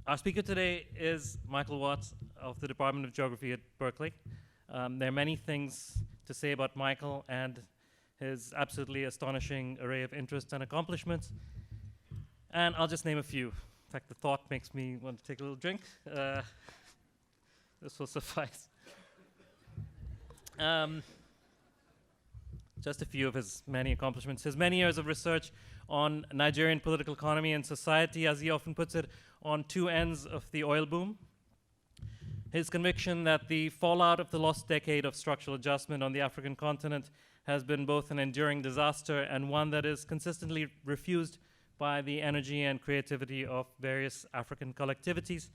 Our speaker today is Michael Watts of the Department of Geography at Berkeley. There are many things to say about Michael and his absolutely astonishing array of interests and accomplishments. And I'll just name a few. In fact, the thought makes me want to take a little drink. This will suffice. Just a few of his many accomplishments. His many years of research on Nigerian political economy and society, as he often puts it, on two ends of the oil boom. His conviction that the fallout of the lost decade of structural adjustment on the African continent has been both an enduring disaster and one that is consistently refused by the energy and creativity of various African collectivities.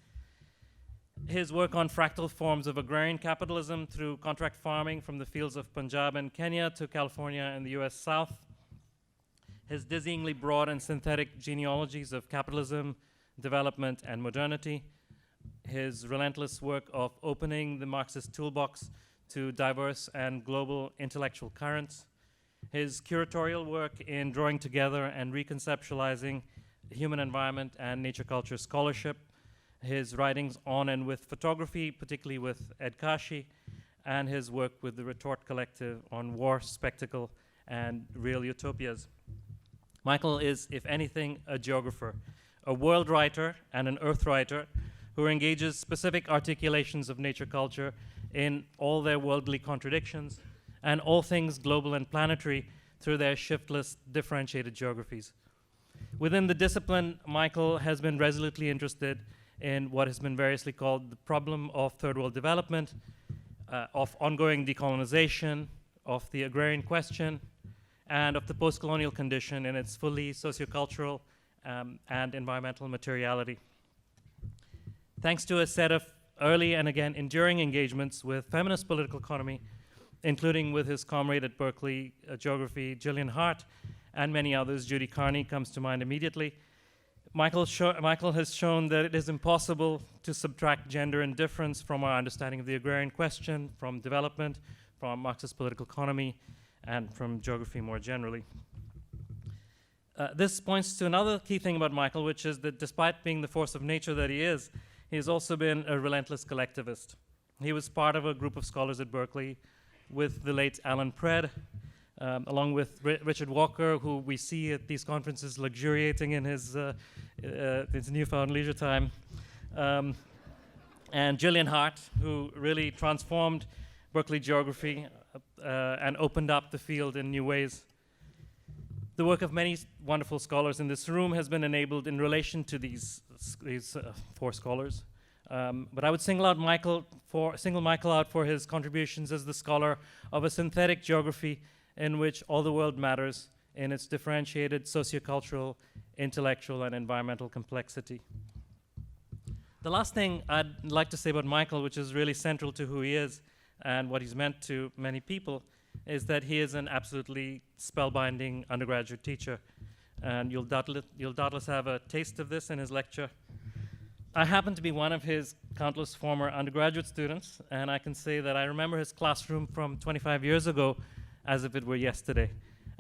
His work on fractal forms of agrarian capitalism through contract farming from the fields of Punjab and Kenya to California and the US South. His dizzyingly broad and synthetic genealogies of capitalism, development, and modernity. His relentless work of opening the Marxist toolbox to diverse and global intellectual currents. His curatorial work in drawing together and reconceptualizing human environment and nature culture scholarship. His writings on and with photography, particularly with Ed Kashi, and his work with the Retort Collective on war, spectacle, and real utopias. Michael is, if anything, a geographer, a world writer and an earth writer who engages specific articulations of nature culture in all their worldly contradictions and all things global and planetary through their shiftless, differentiated geographies. Within the discipline, Michael has been resolutely interested in what has been variously called the problem of third world development, of ongoing decolonization, of the agrarian question, and of the post-colonial condition in its fully sociocultural and environmental materiality. Thanks to a set of early and again enduring engagements with feminist political economy, including with his comrade at Berkeley Geography, Gillian Hart, and many others, Judy Carney comes to mind immediately, Michael has shown that it is impossible to subtract gender indifference from our understanding of the agrarian question, from development, from Marxist political economy, and from geography more generally. This points to another key thing about Michael, which is that despite being the force of nature that he is, he's also been a relentless collectivist. He was part of a group of scholars at Berkeley with the late Alan Pred, along with Richard Walker, who we see at these conferences luxuriating in his newfound leisure time, and Gillian Hart, who really transformed Berkeley geography and opened up the field in new ways. The work of many wonderful scholars in this room has been enabled in relation to these four scholars. But I would single Michael out for his contributions as the scholar of a synthetic geography in which all the world matters in its differentiated sociocultural, intellectual, and environmental complexity. The last thing I'd like to say about Michael, which is really central to who he is and what he's meant to many people, is that he is an absolutely spellbinding undergraduate teacher. And you'll doubtless have a taste of this in his lecture. I happen to be one of his countless former undergraduate students, and I can say that I remember his classroom from 25 years ago as if it were yesterday,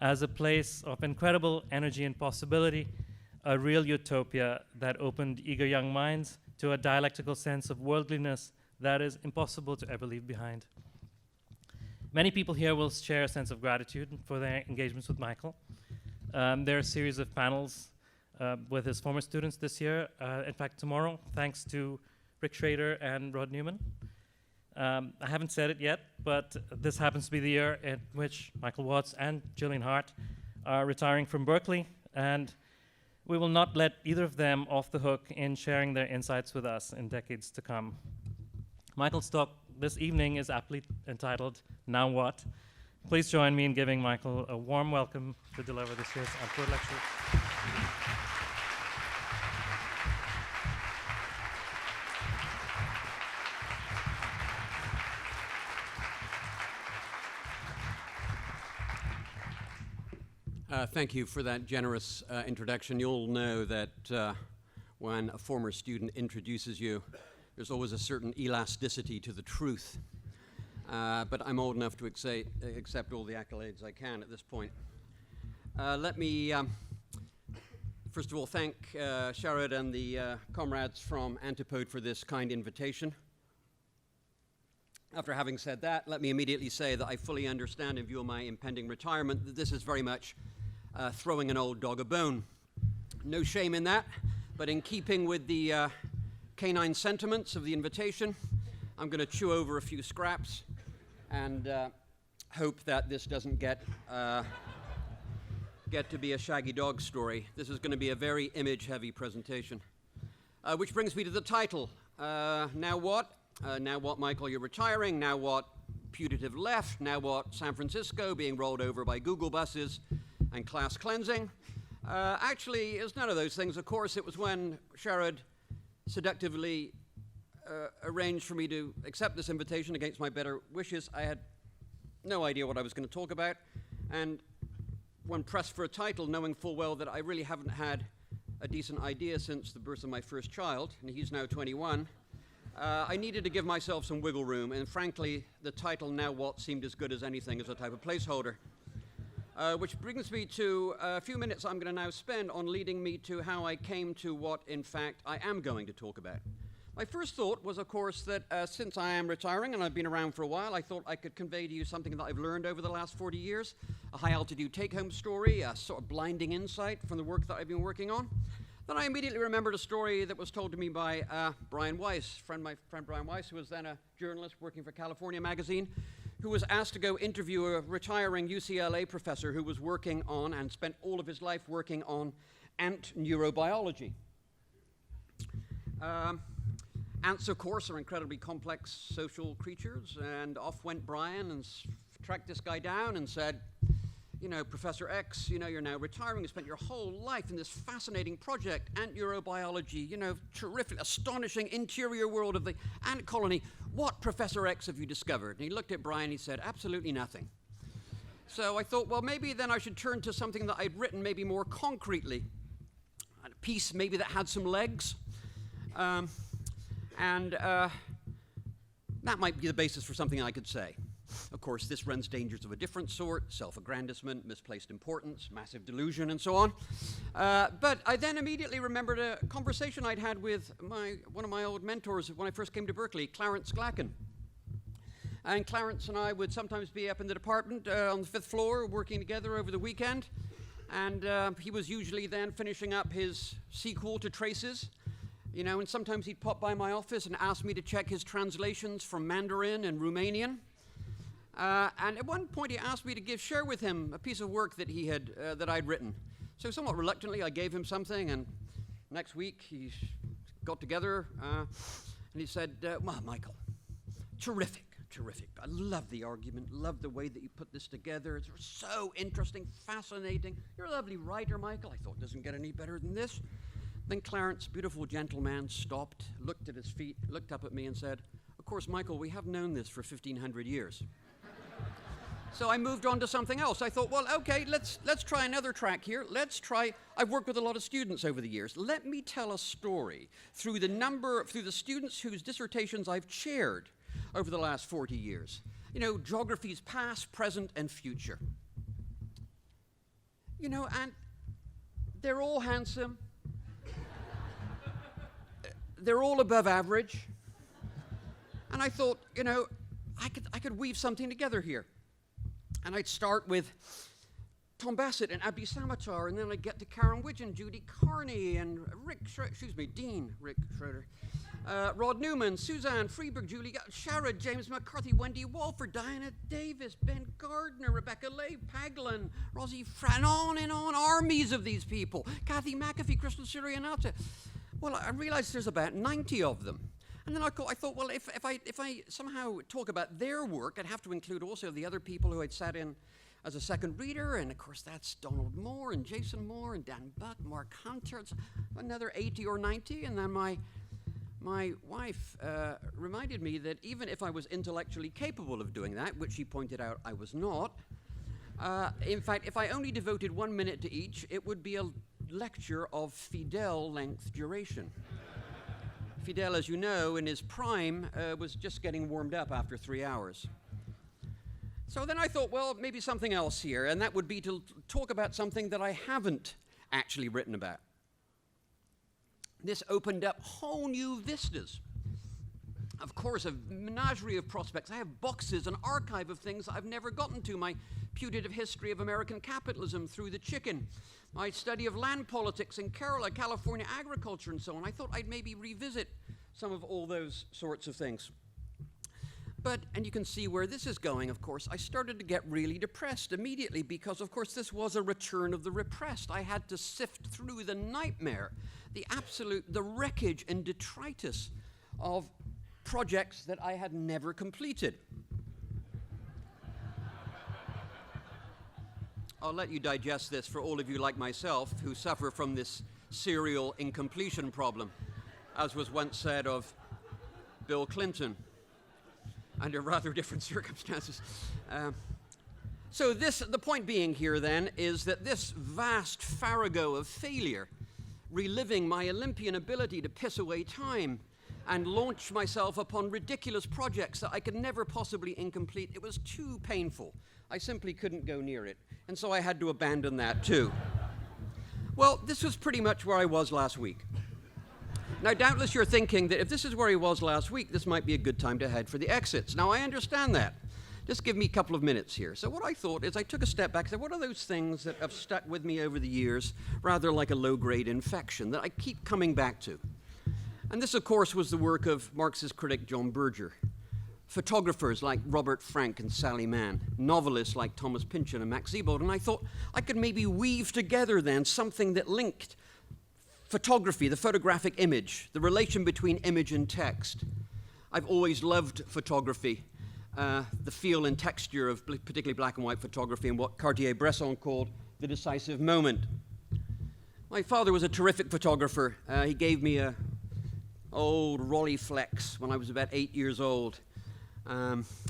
as a place of incredible energy and possibility, a real utopia that opened eager young minds to a dialectical sense of worldliness that is impossible to ever leave behind. Many people here will share a sense of gratitude for their engagements with Michael. There are a series of panels with his former students this year, in fact tomorrow, thanks to Rick Schrader and Rod Newman. I haven't said it yet, but this happens to be the year in which Michael Watts and Gillian Hart are retiring from Berkeley, and we will not let either of them off the hook in sharing their insights with us in decades to come. Michael's talk this evening is aptly entitled, Now What? Please join me in giving Michael a warm welcome to deliver this year's Antipode lecture. Thank you for that generous introduction. You'll know that when a former student introduces you, there's always a certain elasticity to the truth. But I'm old enough to accept all the accolades I can at this point. Let me First of all, thank Sharad and the comrades from Antipode for this kind invitation. After having said that, let me immediately say that I fully understand, in view of my impending retirement, that this is very much throwing an old dog a bone. No shame in that, but in keeping with the canine sentiments of the invitation, I'm going to chew over a few scraps and hope that this doesn't get to be a shaggy dog story. This is going to be a very image-heavy presentation. Which brings me to the title. Now what? Now what, Michael? You're retiring. Now what? Putative left. Now what? San Francisco being rolled over by Google buses and class cleansing. Actually, it's none of those things. Of course, it was when Sharad seductively arranged for me to accept this invitation against my better wishes. I had no idea what I was going to talk about, and when pressed for a title, knowing full well that I really haven't had a decent idea since the birth of my first child, and he's now 21, I needed to give myself some wiggle room, and frankly, the title Now What seemed as good as anything as a type of placeholder. Which brings me to a few minutes I'm going to now spend on leading me to how I came to what, in fact, I am going to talk about. My first thought was, of course, that since I am retiring and I've been around for a while, I thought I could convey to you something that I've learned over the last 40 years, a high-altitude take-home story, a sort of blinding insight from the work that I've been working on. Then I immediately remembered a story that was told to me by Brian Weiss, my friend Brian Weiss, who was then a journalist working for California Magazine, who was asked to go interview a retiring UCLA professor who was working on, and spent all of his life working on, ant neurobiology. Ants, of course, are incredibly complex social creatures, and off went Brian and tracked this guy down and said, you know, Professor X, you know, you're now retiring, you spent your whole life in this fascinating project, ant neurobiology, you know, terrific, astonishing interior world of the ant colony. What, Professor X, have you discovered? And he looked at Brian and he said, absolutely nothing. So I thought, well, maybe then I should turn to something that I'd written maybe more concretely, a piece maybe that had some legs. That might be the basis for something I could say. Of course, this runs dangers of a different sort: self-aggrandizement, misplaced importance, massive delusion, and so on. But I then immediately remembered a conversation I'd had with one of my old mentors when I first came to Berkeley, Clarence Glacken. And Clarence and I would sometimes be up in the department on the 5th floor working together over the weekend. And he was usually then finishing up his sequel to Traces. You know, and sometimes he'd pop by my office and ask me to check his translations from Mandarin and Romanian. And at one point he asked me to share with him a piece of work that he had, that I'd written. So somewhat reluctantly I gave him something, and next week he got together and he said, well, Michael, terrific. I love the argument, love the way that you put this together. It's so interesting, fascinating. You're a lovely writer, Michael. I thought it doesn't get any better than this. Then Clarence, beautiful gentleman, stopped, looked at his feet, looked up at me and said, of course, Michael, we have known this for 1,500 years. So I moved on to something else. I thought, well, okay, let's try another track here. I've worked with a lot of students over the years. Let me tell a story through the students whose dissertations I've chaired over the last 40 years. You know, geographies past, present, and future. You know, and they're all handsome. They're all above average. And I thought, you know, I could weave something together here. And I'd start with Tom Bassett and Abdi Samatar, and then I'd get to Karen Widgeon, Judy Carney, and Dean Rick Schroeder, Rod Newman, Suzanne Freeberg, Julie Sharad, James McCarthy, Wendy Walford, Diana Davis, Ben Gardner, Rebecca Leigh, Paglin, Rosie Fran, on and on, armies of these people. Kathy McAfee, Crystal Sirianata. Well, I realized there's about 90 of them. And then I thought, well, if I somehow talk about their work, I'd have to include also the other people who I'd sat in as a second reader, and of course that's Donald Moore and Jason Moore and Dan Buck, Mark Hunter. It's another 80 or 90, and then my wife reminded me that even if I was intellectually capable of doing that, which she pointed out I was not, in fact, if I only devoted 1 minute to each, it would be a lecture of Fidel length duration. Fidel, as you know, in his prime, was just getting warmed up after 3 hours. So then I thought, well, maybe something else here, and that would be to talk about something that I haven't actually written about. this opened up whole new vistas. Of course, a menagerie of prospects. I have boxes, an archive of things I've never gotten to. My putative history of American capitalism through the chicken, my study of land politics in Kerala, California agriculture, and so on. I thought I'd maybe revisit some of all those sorts of things. But, and you can see where this is going, of course, I started to get really depressed immediately because, of course, this was a return of the repressed. I had to sift through the nightmare, the wreckage and detritus of projects that I had never completed. I'll let you digest this for all of you like myself who suffer from this serial incompletion problem, as was once said of Bill Clinton, under rather different circumstances. So the point being here then is that this vast farrago of failure, reliving my Olympian ability to piss away time and launch myself upon ridiculous projects that I could never possibly incomplete, it was too painful. I simply couldn't go near it. And so I had to abandon that too. Well, this was pretty much where I was last week. Now, doubtless you're thinking that if this is where he was last week, this might be a good time to head for the exits. Now, I understand that. Just give me a couple of minutes here. So what I thought is I took a step back and said, what are those things that have stuck with me over the years, rather like a low-grade infection, that I keep coming back to? And this, of course, was the work of Marxist critic John Berger, photographers like Robert Frank and Sally Mann, novelists like Thomas Pynchon and Max Sebald, and I thought I could maybe weave together then something that linked photography, the photographic image, the relation between image and text. I've always loved photography, the feel and texture of particularly black and white photography and what Cartier-Bresson called the decisive moment. My father was a terrific photographer. He gave me a old Rolleiflex when I was about 8 years old.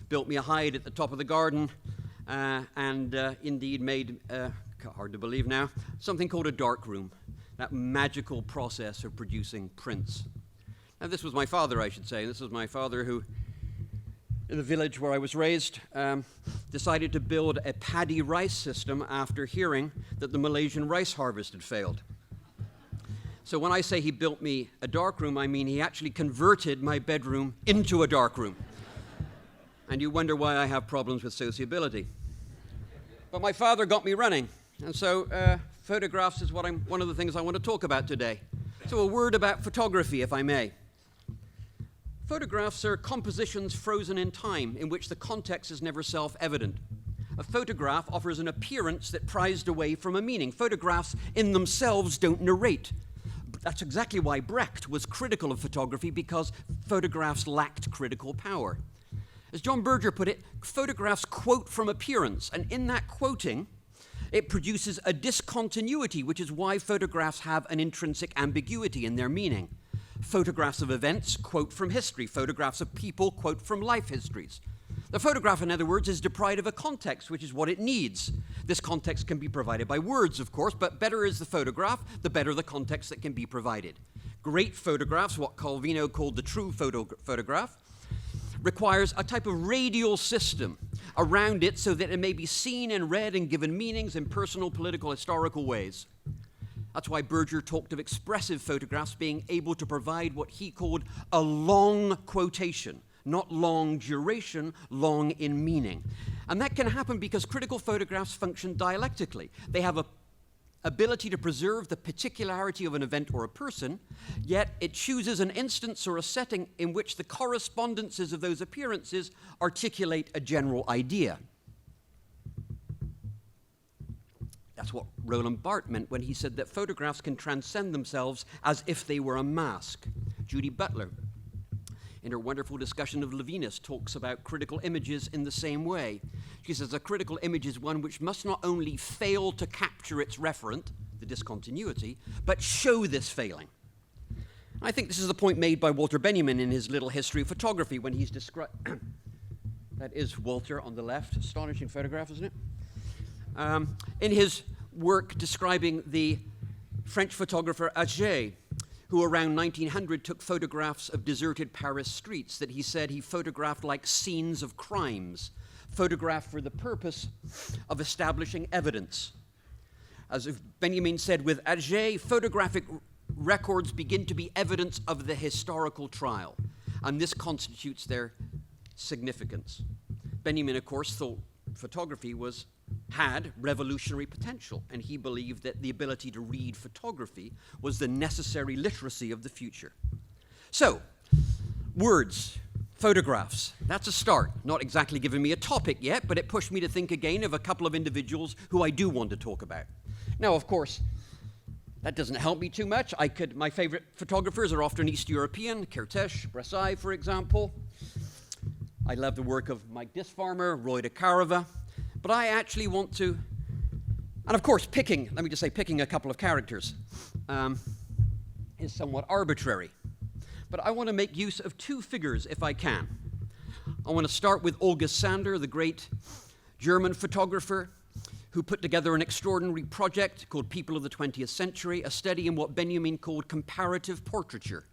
Built me a hide at the top of the garden, and indeed made, hard to believe now, something called a darkroom, that magical process of producing prints. Now, this was my father, I should say. This was my father who, in the village where I was raised, decided to build a paddy rice system after hearing that the Malaysian rice harvest had failed. So when I say he built me a darkroom, I mean he actually converted my bedroom into a darkroom. And you wonder why I have problems with sociability. But my father got me running. And so photographs is one of the things I want to talk about today. So a word about photography, if I may. Photographs are compositions frozen in time, in which the context is never self-evident. A photograph offers an appearance that prized away from a meaning. Photographs in themselves don't narrate. That's exactly why Brecht was critical of photography, because photographs lacked critical power. As John Berger put it, photographs quote from appearance, and in that quoting, it produces a discontinuity, which is why photographs have an intrinsic ambiguity in their meaning. Photographs of events quote from history. Photographs of people quote from life histories. The photograph, in other words, is deprived of a context, which is what it needs. This context can be provided by words, of course, but better is the photograph, the better the context that can be provided. Great photographs, what Calvino called the true photograph, requires a type of radial system around it so that it may be seen and read and given meanings in personal, political, historical ways. That's why Berger talked of expressive photographs being able to provide what he called a long quotation, not long duration, long in meaning. And that can happen because critical photographs function dialectically. They have an ability to preserve the particularity of an event or a person, yet it chooses an instance or a setting in which the correspondences of those appearances articulate a general idea. That's what Roland Barthes meant when he said that photographs can transcend themselves as if they were a mask. Judy Butler, in her wonderful discussion of Levinas, talks about critical images in the same way. She says a critical image is one which must not only fail to capture its referent, the discontinuity, but show this failing. I think this is the point made by Walter Benjamin in his little history of photography when he's described. That is Walter on the left. Astonishing photograph, isn't it? In his work describing the French photographer Exile, who around 1900 took photographs of deserted Paris streets that he said he photographed like scenes of crimes, photographed for the purpose of establishing evidence. As if Benjamin said, with Exile, photographic records begin to be evidence of the historical trial, and this constitutes their significance. Benjamin, of course, thought photography had revolutionary potential, and he believed that the ability to read photography was the necessary literacy of the future. So, words, photographs, that's a start. Not exactly giving me a topic yet, but it pushed me to think again of a couple of individuals who I do want to talk about. Now, of course, that doesn't help me too much. My favorite photographers are often East European, Kertész, Brassai, for example. I love the work of Mike Disfarmer, Roy de Carava. But I actually want to, and of course picking a couple of characters is somewhat arbitrary. But I want to make use of two figures if I can. I want to start with August Sander, the great German photographer who put together an extraordinary project called People of the 20th Century, a study in what Benjamin called comparative portraiture.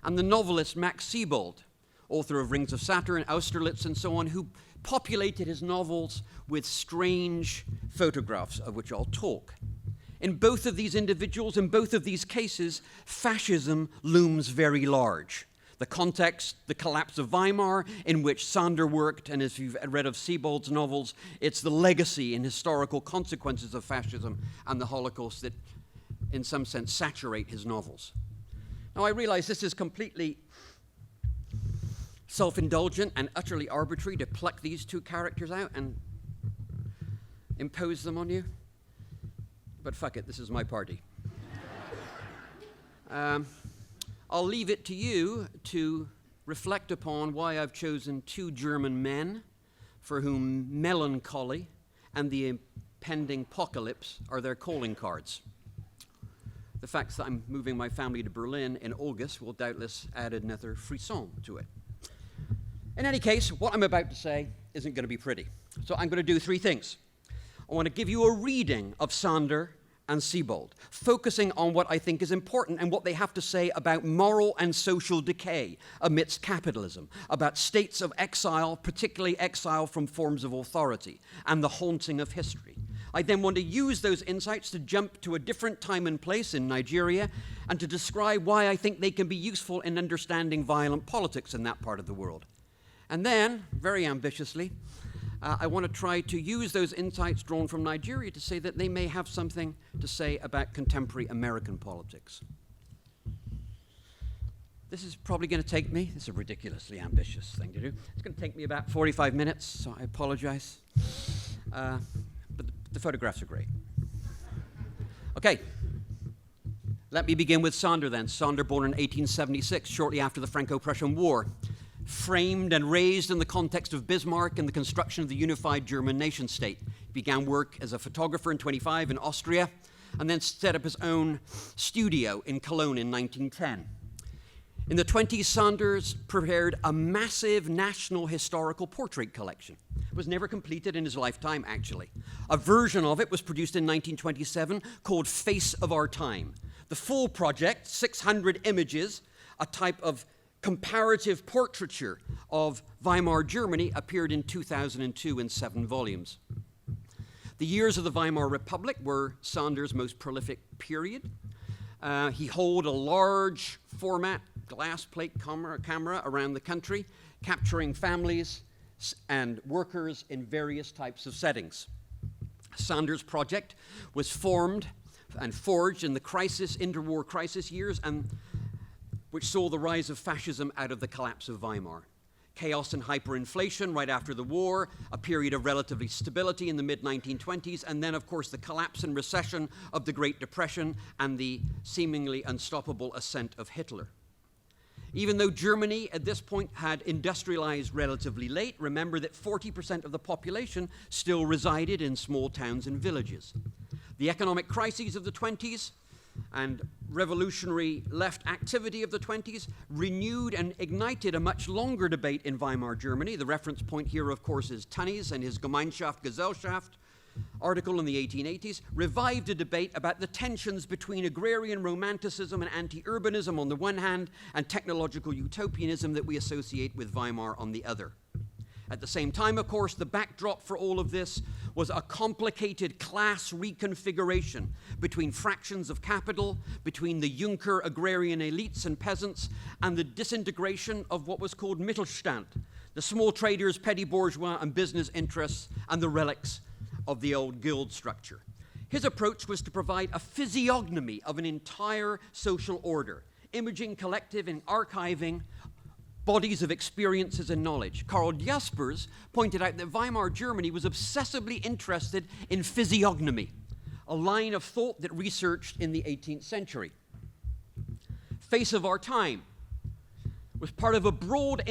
And the novelist Max Sebald, author of Rings of Saturn, Austerlitz, and so on, who populated his novels with strange photographs, of which I'll talk. In both of these individuals, in both of these cases, fascism looms very large. The context, the collapse of Weimar, in which Sander worked, and if you've read of Sebald's novels, it's the legacy and historical consequences of fascism and the Holocaust that, in some sense, saturate his novels. Now, I realize this is completely self-indulgent and utterly arbitrary to pluck these two characters out and impose them on you. But fuck it, this is my party. I'll leave it to you to reflect upon why I've chosen two German men for whom melancholy and the impending apocalypse are their calling cards. The fact that I'm moving my family to Berlin in August will doubtless add another frisson to it. In any case, what I'm about to say isn't going to be pretty. So I'm going to do three things. I want to give you a reading of Sander and Sebald, focusing on what I think is important and what they have to say about moral and social decay amidst capitalism, about states of exile, particularly exile from forms of authority, and the haunting of history. I then want to use those insights to jump to a different time and place in Nigeria and to describe why I think they can be useful in understanding violent politics in that part of the world. And then, very ambitiously, I want to try to use those insights drawn from Nigeria to say that they may have something to say about contemporary American politics. This is probably going to take me, this is a ridiculously ambitious thing to do. It's going to take me about 45 minutes, so I apologize. But the photographs are great. Okay, let me begin with Sander then. Sander, born in 1876, shortly after the Franco-Prussian War. Framed and raised in the context of Bismarck and the construction of the unified German nation-state. He began work as a photographer in 25 in Austria, and then set up his own studio in Cologne in 1910. In the 20s, Sanders prepared a massive national historical portrait collection. It was never completed in his lifetime, actually. A version of it was produced in 1927 called Face of Our Time. The full project, 600 images, a type of comparative portraiture of Weimar Germany, appeared in 2002 in 7 volumes. The years of the Weimar Republic were Sanders' most prolific period. He held a large format glass plate camera around the country, capturing families and workers in various types of settings. Sanders' project was formed and forged in the interwar crisis years, and which saw the rise of fascism out of the collapse of Weimar. Chaos and hyperinflation right after the war, a period of relatively stability in the mid-1920s, and then, of course, the collapse and recession of the Great Depression and the seemingly unstoppable ascent of Hitler. Even though Germany at this point had industrialized relatively late, remember that 40% of the population still resided in small towns and villages. The economic crises of the 20s and revolutionary left activity of the 20s renewed and ignited a much longer debate in Weimar Germany. The reference point here, of course, is Tönnies and his Gemeinschaft, Gesellschaft article in the 1880s, revived a debate about the tensions between agrarian romanticism and anti-urbanism on the one hand, and technological utopianism that we associate with Weimar on the other. At the same time, of course, the backdrop for all of this was a complicated class reconfiguration between fractions of capital, between the Junker agrarian elites and peasants, and the disintegration of what was called Mittelstand, the small traders, petty bourgeois, and business interests, and the relics of the old guild structure. His approach was to provide a physiognomy of an entire social order, imaging, collective, and archiving bodies of experiences and knowledge. Karl Jaspers pointed out that Weimar Germany was obsessively interested in physiognomy, a line of thought that researched in the 18th century. Face of Our Time was part of a broad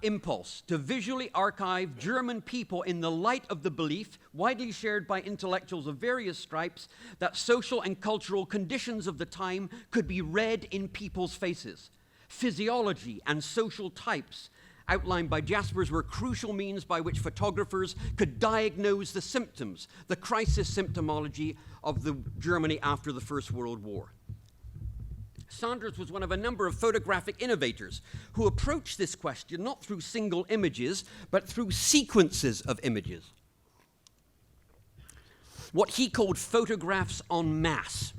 impulse to visually archive German people in the light of the belief, widely shared by intellectuals of various stripes, that social and cultural conditions of the time could be read in people's faces. Physiology and social types outlined by Jaspers were crucial means by which photographers could diagnose the symptoms, the crisis symptomology of the Germany after the First World War. Sanders was one of a number of photographic innovators who approached this question not through single images, but through sequences of images. What he called photographs en masse.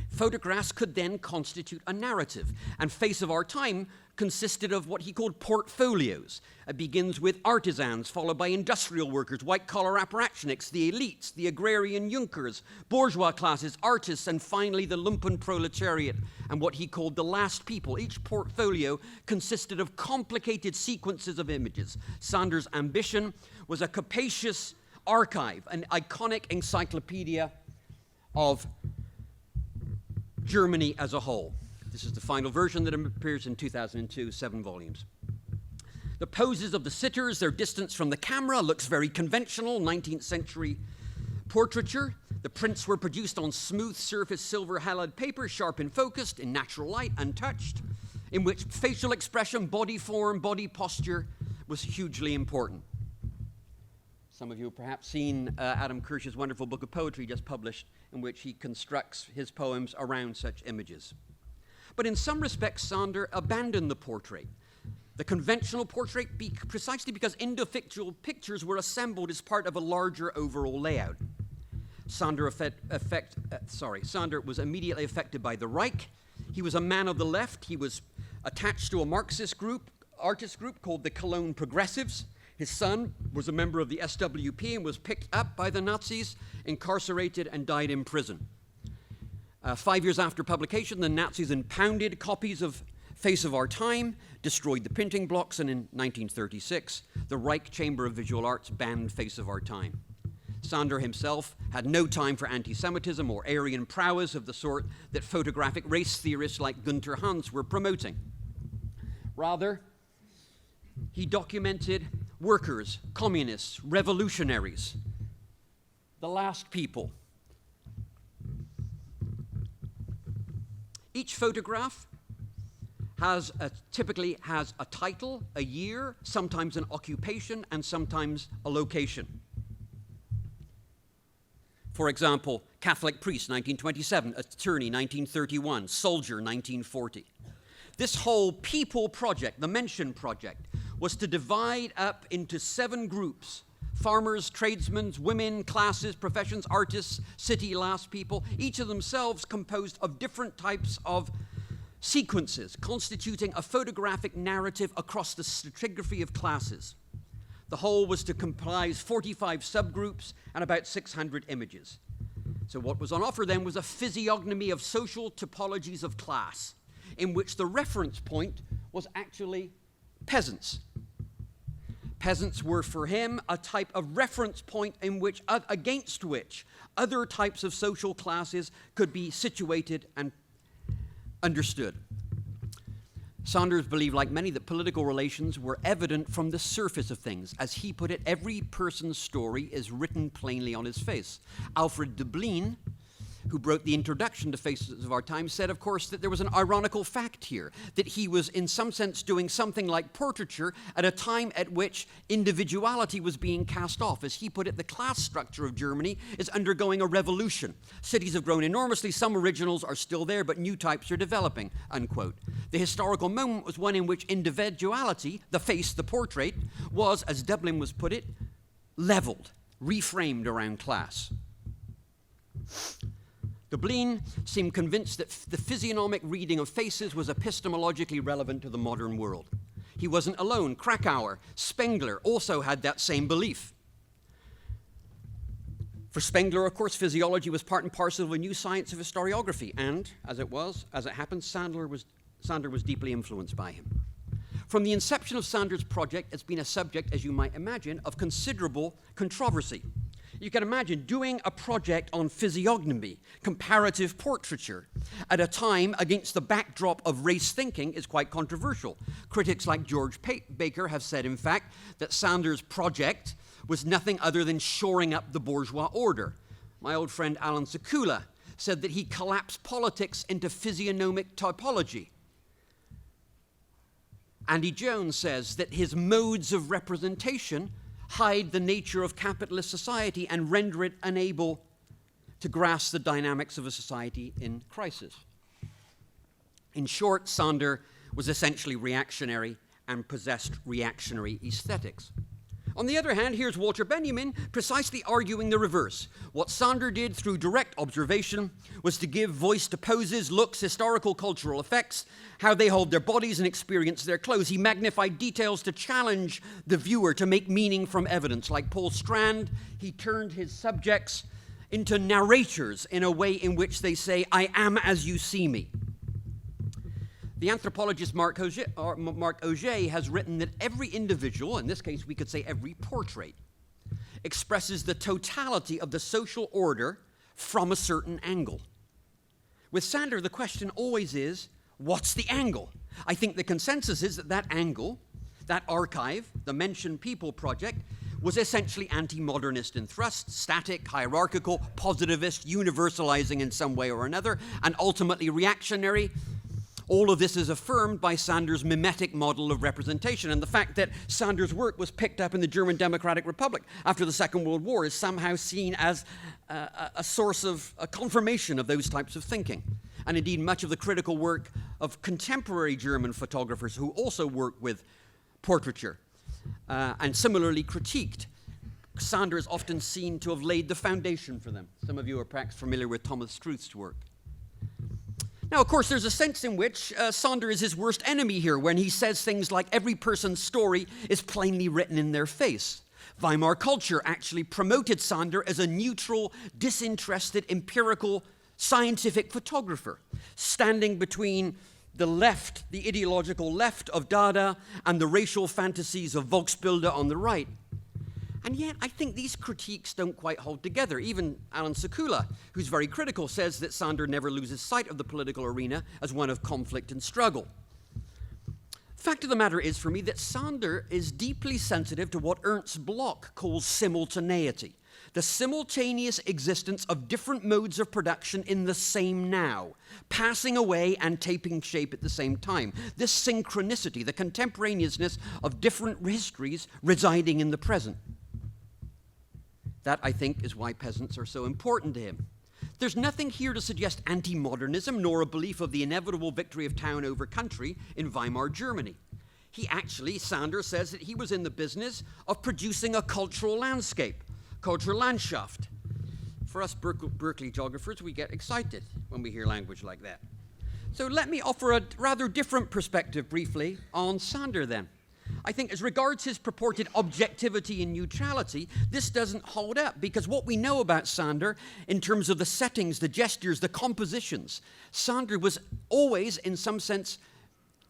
Photographs could then constitute a narrative, and Face of Our Time consisted of what he called portfolios. It begins with artisans, followed by industrial workers, white-collar apparatchiks, the elites, the agrarian Junkers, bourgeois classes, artists, and finally the lumpen proletariat, and what he called the last people. Each portfolio consisted of complicated sequences of images. Sanders' ambition was a capacious archive, an iconic encyclopedia of Germany as a whole. This is the final version that appears in 2002, 7 volumes. The poses of the sitters, their distance from the camera, looks very conventional, 19th century portraiture. The prints were produced on smooth surface silver halide paper, sharp and focused, in natural light, untouched, in which facial expression, body form, body posture was hugely important. Some of you have perhaps seen Adam Kirsch's wonderful book of poetry just published, in which he constructs his poems around such images. But in some respects, Sander abandoned the portrait, the conventional portrait, precisely because individual pictures were assembled as part of a larger overall layout. Sander was immediately affected by the Reich. He was a man of the left. He was attached to a Marxist artist group called the Cologne Progressives. His son was a member of the SWP and was picked up by the Nazis, incarcerated, and died in prison. 5 years after publication, the Nazis impounded copies of Face of Our Time, destroyed the printing blocks, and in 1936, the Reich Chamber of Visual Arts banned Face of Our Time. Sander himself had no time for anti-Semitism or Aryan prowess of the sort that photographic race theorists like Günter Hans were promoting. Rather, he documented workers, communists, revolutionaries, the last people. Each photograph typically has a title, a year, sometimes an occupation, and sometimes a location. For example, Catholic priest, 1927, attorney, 1931, soldier, 1940. This whole people project, the Menschen project, was to divide up into 7 groups: farmers, tradesmen, women, classes, professions, artists, city last people, each of themselves composed of different types of sequences, constituting a photographic narrative across the stratigraphy of classes. The whole was to comprise 45 subgroups and about 600 images. So what was on offer then was a physiognomy of social topologies of class, in which the reference point was actually peasants. Peasants were for him a type of reference point against which other types of social classes could be situated and understood. Saunders believed, like many, that political relations were evident from the surface of things. As he put it, every person's story is written plainly on his face. Alfred de Blin, who wrote the introduction to Faces of Our Time, said, of course, that there was an ironical fact here, that he was in some sense doing something like portraiture at a time at which individuality was being cast off. As he put it, the class structure of Germany is undergoing a revolution. Cities have grown enormously, some originals are still there, but new types are developing, unquote. The historical moment was one in which individuality, the face, the portrait, was, as Dublin was put it, leveled, reframed around class. Döblin seemed convinced that the physiognomic reading of faces was epistemologically relevant to the modern world. He wasn't alone. Krakauer, Spengler also had that same belief. For Spengler, of course, physiology was part and parcel of a new science of historiography, and, as it happened, Sander was deeply influenced by him. From the inception of Sander's project, it's been a subject, as you might imagine, of considerable controversy. You can imagine doing a project on physiognomy, comparative portraiture, at a time against the backdrop of race thinking is quite controversial. Critics like George Baker have said, in fact, that Sander's project was nothing other than shoring up the bourgeois order. My old friend Alan Sekula said that he collapsed politics into physiognomic typology. Andy Jones says that his modes of representation hide the nature of capitalist society and render it unable to grasp the dynamics of a society in crisis. In short, Sander was essentially reactionary and possessed reactionary aesthetics. On the other hand, here's Walter Benjamin precisely arguing the reverse. What Sander did through direct observation was to give voice to poses, looks, historical, cultural effects, how they hold their bodies and experience their clothes. He magnified details to challenge the viewer to make meaning from evidence. Like Paul Strand, he turned his subjects into narrators in a way in which they say, "I am as you see me." The anthropologist Marc Auger has written that every individual, in this case we could say every portrait, expresses the totality of the social order from a certain angle. With Sander, the question always is, what's the angle? I think the consensus is that that angle, that archive, the Mentioned People project, was essentially anti-modernist in thrust, static, hierarchical, positivist, universalizing in some way or another, and ultimately reactionary. All of this is affirmed by Sander's mimetic model of representation, and the fact that Sander's work was picked up in the German Democratic Republic after the Second World War is somehow seen as a source of a confirmation of those types of thinking. And indeed, much of the critical work of contemporary German photographers who also work with portraiture and similarly critiqued, Sander is often seen to have laid the foundation for them. Some of you are perhaps familiar with Thomas Struth's work. Now, of course, there's a sense in which Sander is his worst enemy here when he says things like every person's story is plainly written in their face. Weimar culture actually promoted Sander as a neutral, disinterested, empirical, scientific photographer, standing between the left, the ideological left of Dada, and the racial fantasies of Volksbilder on the right. And yet, I think these critiques don't quite hold together. Even Alan Sekula, who's very critical, says that Sander never loses sight of the political arena as one of conflict and struggle. The fact of the matter is, for me, that Sander is deeply sensitive to what Ernst Bloch calls simultaneity, the simultaneous existence of different modes of production in the same now, passing away and taking shape at the same time. This synchronicity, the contemporaneousness of different histories residing in the present. That, I think, is why peasants are so important to him. There's nothing here to suggest anti-modernism, nor a belief of the inevitable victory of town over country in Weimar Germany. Sander says that he was in the business of producing a cultural landscape, Kulturlandschaft. For us Berkeley geographers, we get excited when we hear language like that. So let me offer a rather different perspective briefly on Sander then. I think as regards his purported objectivity and neutrality, this doesn't hold up, because what we know about Sander in terms of the settings, the gestures, the compositions, Sander was always, in some sense,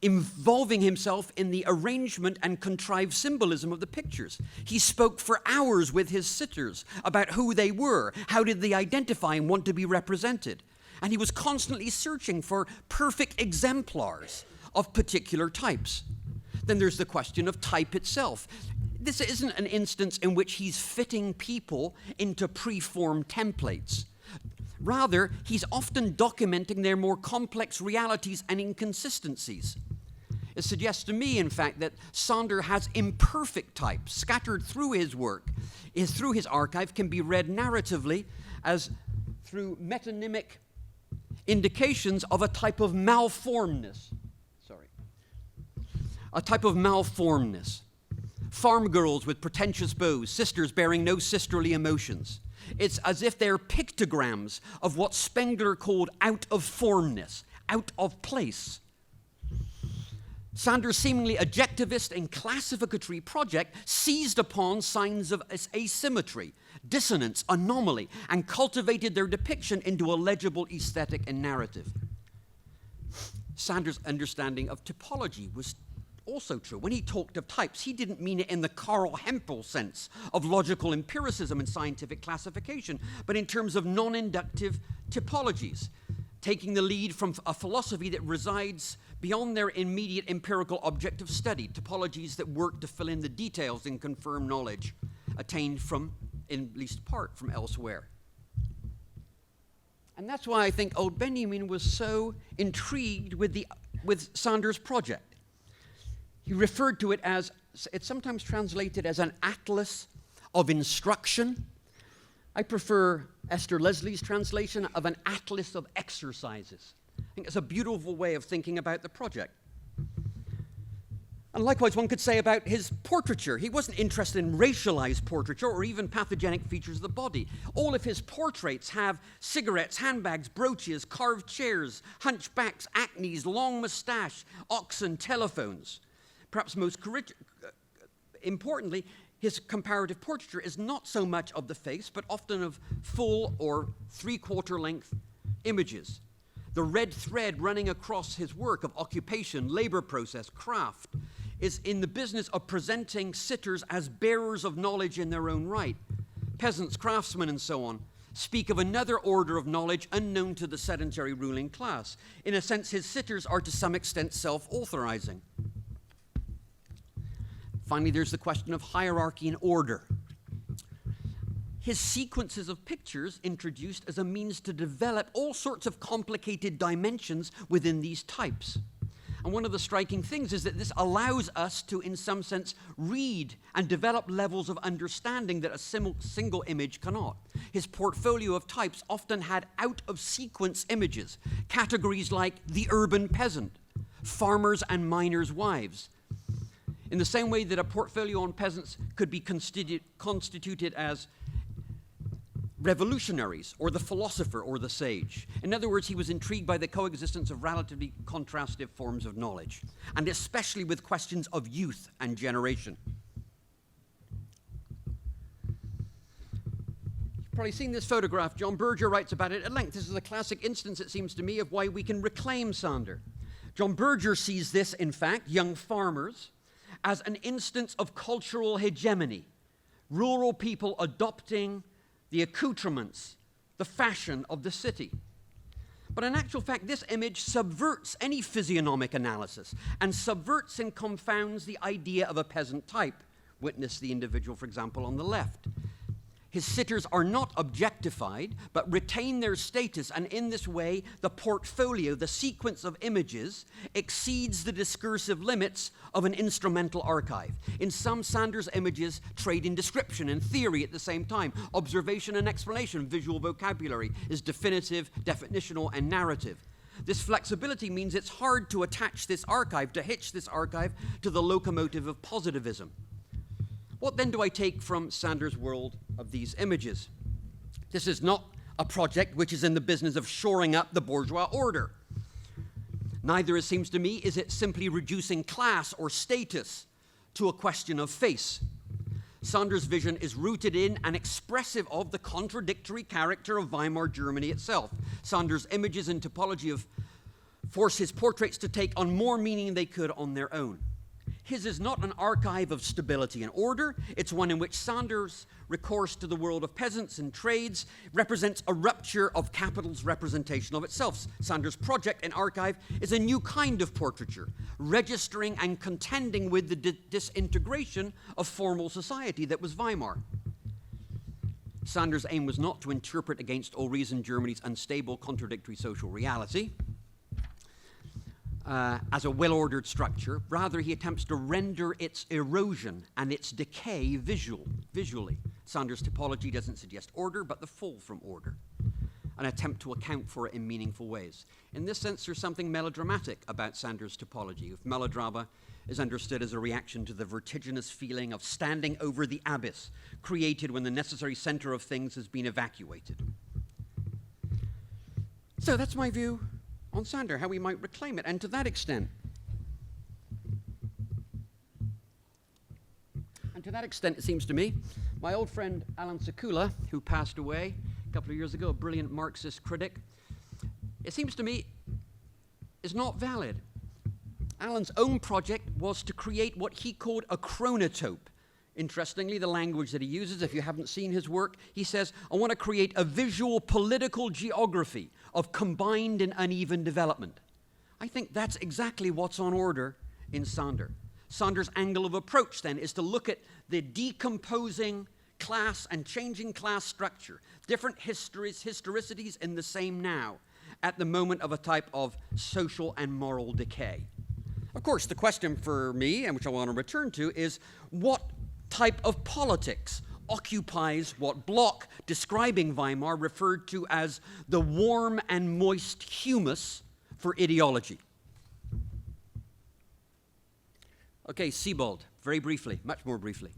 involving himself in the arrangement and contrived symbolism of the pictures. He spoke for hours with his sitters about who they were, how did they identify and want to be represented. And he was constantly searching for perfect exemplars of particular types. Then there's the question of type itself. This isn't an instance in which he's fitting people into preformed templates. Rather, he's often documenting their more complex realities and inconsistencies. It suggests to me, in fact, that Sander has imperfect types scattered through his work. Through his archive can be read narratively as through metonymic indications of a type of malformedness. A type of malformedness. farm girls with pretentious bows, sisters bearing no sisterly emotions. It's as if they're pictograms of what Spengler called out of formness, out of place. Sanders' seemingly objectivist and classificatory project seized upon signs of asymmetry, dissonance, anomaly, and cultivated their depiction into a legible aesthetic and narrative. Sanders' understanding of typology was also true. When he talked of types, he didn't mean it in the Carl Hempel sense of logical empiricism and scientific classification, but in terms of non-inductive typologies, taking the lead from a philosophy that resides beyond their immediate empirical object of study, typologies that work to fill in the details and confirm knowledge attained from, in least part, from elsewhere. And that's why I think old Benjamin was so intrigued with Sanders' project. He referred to it as, it's sometimes translated as an atlas of instruction. I prefer Esther Leslie's translation of an atlas of exercises. I think it's a beautiful way of thinking about the project. And likewise, one could say about his portraiture. He wasn't interested in racialized portraiture or even pathogenic features of the body. All of his portraits have cigarettes, handbags, brooches, carved chairs, hunchbacks, acnes, long mustache, oxen, telephones. Perhaps most importantly, his comparative portraiture is not so much of the face, but often of full or three-quarter length images. The red thread running across his work of occupation, labor process, craft, is in the business of presenting sitters as bearers of knowledge in their own right. Peasants, craftsmen, and so on speak of another order of knowledge unknown to the sedentary ruling class. In a sense, his sitters are to some extent self-authorizing. Finally, there's the question of hierarchy and order. His sequences of pictures introduced as a means to develop all sorts of complicated dimensions within these types. And one of the striking things is that this allows us to, in some sense, read and develop levels of understanding that a single image cannot. His portfolio of types often had out-of-sequence images, categories like the urban peasant, farmers and miners' wives. In the same way that a portfolio on peasants could be constituted as revolutionaries, or the philosopher, or the sage. In other words, he was intrigued by the coexistence of relatively contrastive forms of knowledge, and especially with questions of youth and generation. You've probably seen this photograph. John Berger writes about it at length. This is a classic instance, it seems to me, of why we can reclaim Sanders. John Berger sees this, in fact, young farmers, as an instance of cultural hegemony, rural people adopting the accoutrements, the fashion of the city. But in actual fact, this image subverts any physiognomic analysis and subverts and confounds the idea of a peasant type. Witness the individual, for example, on the left. His sitters are not objectified, but retain their status, and in this way, the portfolio, the sequence of images, exceeds the discursive limits of an instrumental archive. In some, Sanders' images trade in description and theory at the same time. Observation and explanation, visual vocabulary, is definitive, definitional, and narrative. This flexibility means it's hard to attach this archive, to hitch this archive to the locomotive of positivism. What then do I take from Sanders' world of these images? This is not a project which is in the business of shoring up the bourgeois order. Neither, it seems to me, is it simply reducing class or status to a question of face. Sanders' vision is rooted in and expressive of the contradictory character of Weimar Germany itself. Sanders' images and typology force his portraits to take on more meaning than they could on their own. His is not an archive of stability and order. It's one in which Sanders' recourse to the world of peasants and trades represents a rupture of capital's representation of itself. Sanders' project and archive is a new kind of portraiture, registering and contending with the disintegration of formal society that was Weimar. Sanders' aim was not to interpret against all reason Germany's unstable, contradictory social reality as a well-ordered structure. Rather, he attempts to render its erosion and its decay visually. Sanders' typology doesn't suggest order, but the fall from order. and attempt to account for it in meaningful ways. In this sense, there's something melodramatic about Sanders' topology. If melodrama is understood as a reaction to the vertiginous feeling of standing over the abyss created when the necessary center of things has been evacuated. So that's my view on Sander, how we might reclaim it. And to that extent, it seems to me, my old friend Alan Sekula, who passed away a couple of years ago, a brilliant Marxist critic, it seems to me is not valid. Alan's own project was to create what he called a chronotope. Interestingly, the language that he uses, if you haven't seen his work, he says, I want to create a visual political geography of combined and uneven development. I think that's exactly what's on order in Sander. Sander's angle of approach, then, is to look at the decomposing class and changing class structure, different historicities in the same now, at the moment of a type of social and moral decay. Of course, the question for me, and which I want to return to, is what type of politics occupies what Bloch, describing Weimar, referred to as the warm and moist humus for ideology. Okay, Sebald, very briefly, much more briefly.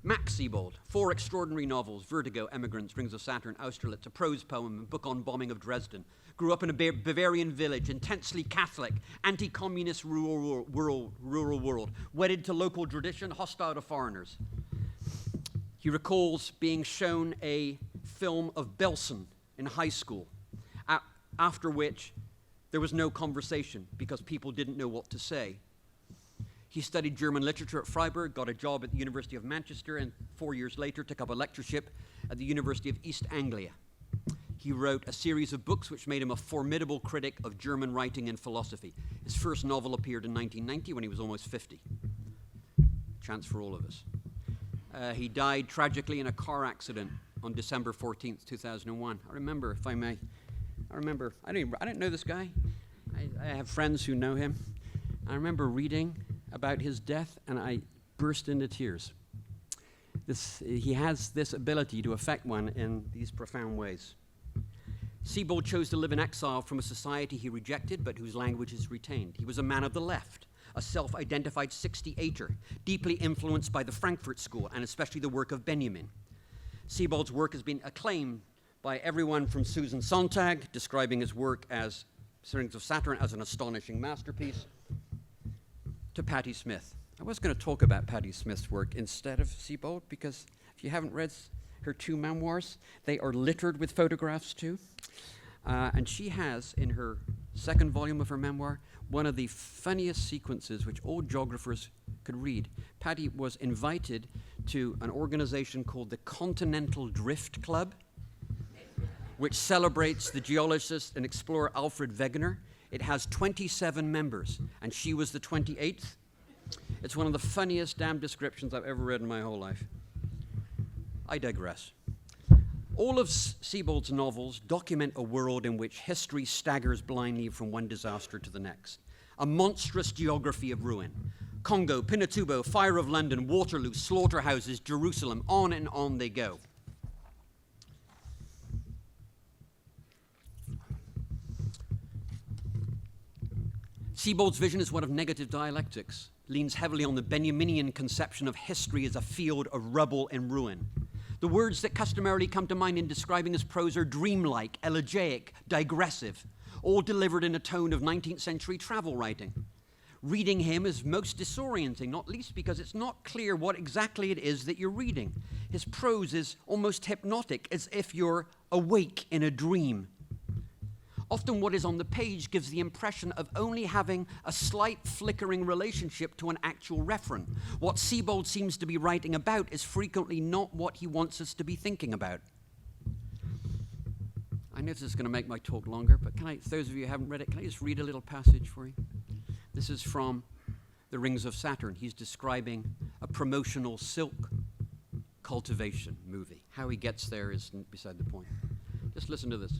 Max Sebald, 4 extraordinary novels, Vertigo, Emigrants, Rings of Saturn, Austerlitz, a prose poem, a book on bombing of Dresden. Grew up in a Bavarian village, intensely Catholic, anti-communist rural world, wedded to local tradition, hostile to foreigners. He recalls being shown a film of Belsen in high school, after which there was no conversation because people didn't know what to say. He studied German literature at Freiburg, got a job at the University of Manchester, and 4 years later took up a lectureship at the University of East Anglia. He wrote a series of books which made him a formidable critic of German writing and philosophy. His first novel appeared in 1990 when he was almost 50. Chance for all of us. He died tragically in a car accident on December 14th, 2001. I remember, if I may, I didn't know this guy. I have friends who know him. I remember reading about his death, and I burst into tears. He has this ability to affect one in these profound ways. Sebald chose to live in exile from a society he rejected, but whose language is retained. He was a man of the left, a self-identified 68er, deeply influenced by the Frankfurt School, and especially the work of Benjamin. Sebald's work has been acclaimed by everyone from Susan Sontag, describing his work as Rings of Saturn as an astonishing masterpiece, to Patti Smith. I was going to talk about Patti Smith's work instead of Sebald, because if you haven't read her 2 memoirs, they are littered with photographs too. And she has, in her 2nd volume of her memoir, one of the funniest sequences which all geographers could read. Patti was invited to an organization called the Continental Drift Club, which celebrates the geologist and explorer Alfred Wegener. It has 27 members, and she was the 28th. It's one of the funniest damn descriptions I've ever read in my whole life. I digress. All of Sebald's novels document a world in which history staggers blindly from one disaster to the next. A monstrous geography of ruin. Congo, Pinatubo, Fire of London, Waterloo, slaughterhouses, Jerusalem, on and on they go. Sebald's vision is one of negative dialectics, leans heavily on the Benjaminian conception of history as a field of rubble and ruin. The words that customarily come to mind in describing his prose are dreamlike, elegiac, digressive, all delivered in a tone of 19th century travel writing. Reading him is most disorienting, not least because it's not clear what exactly it is that you're reading. His prose is almost hypnotic, as if you're awake in a dream. Often what is on the page gives the impression of only having a slight flickering relationship to an actual referent. What Sebald seems to be writing about is frequently not what he wants us to be thinking about. I know this is going to make my talk longer, but for those of you who haven't read it, can I just read a little passage for you? This is from The Rings of Saturn. He's describing a promotional silk cultivation movie. How he gets there is beside the point. Just listen to this.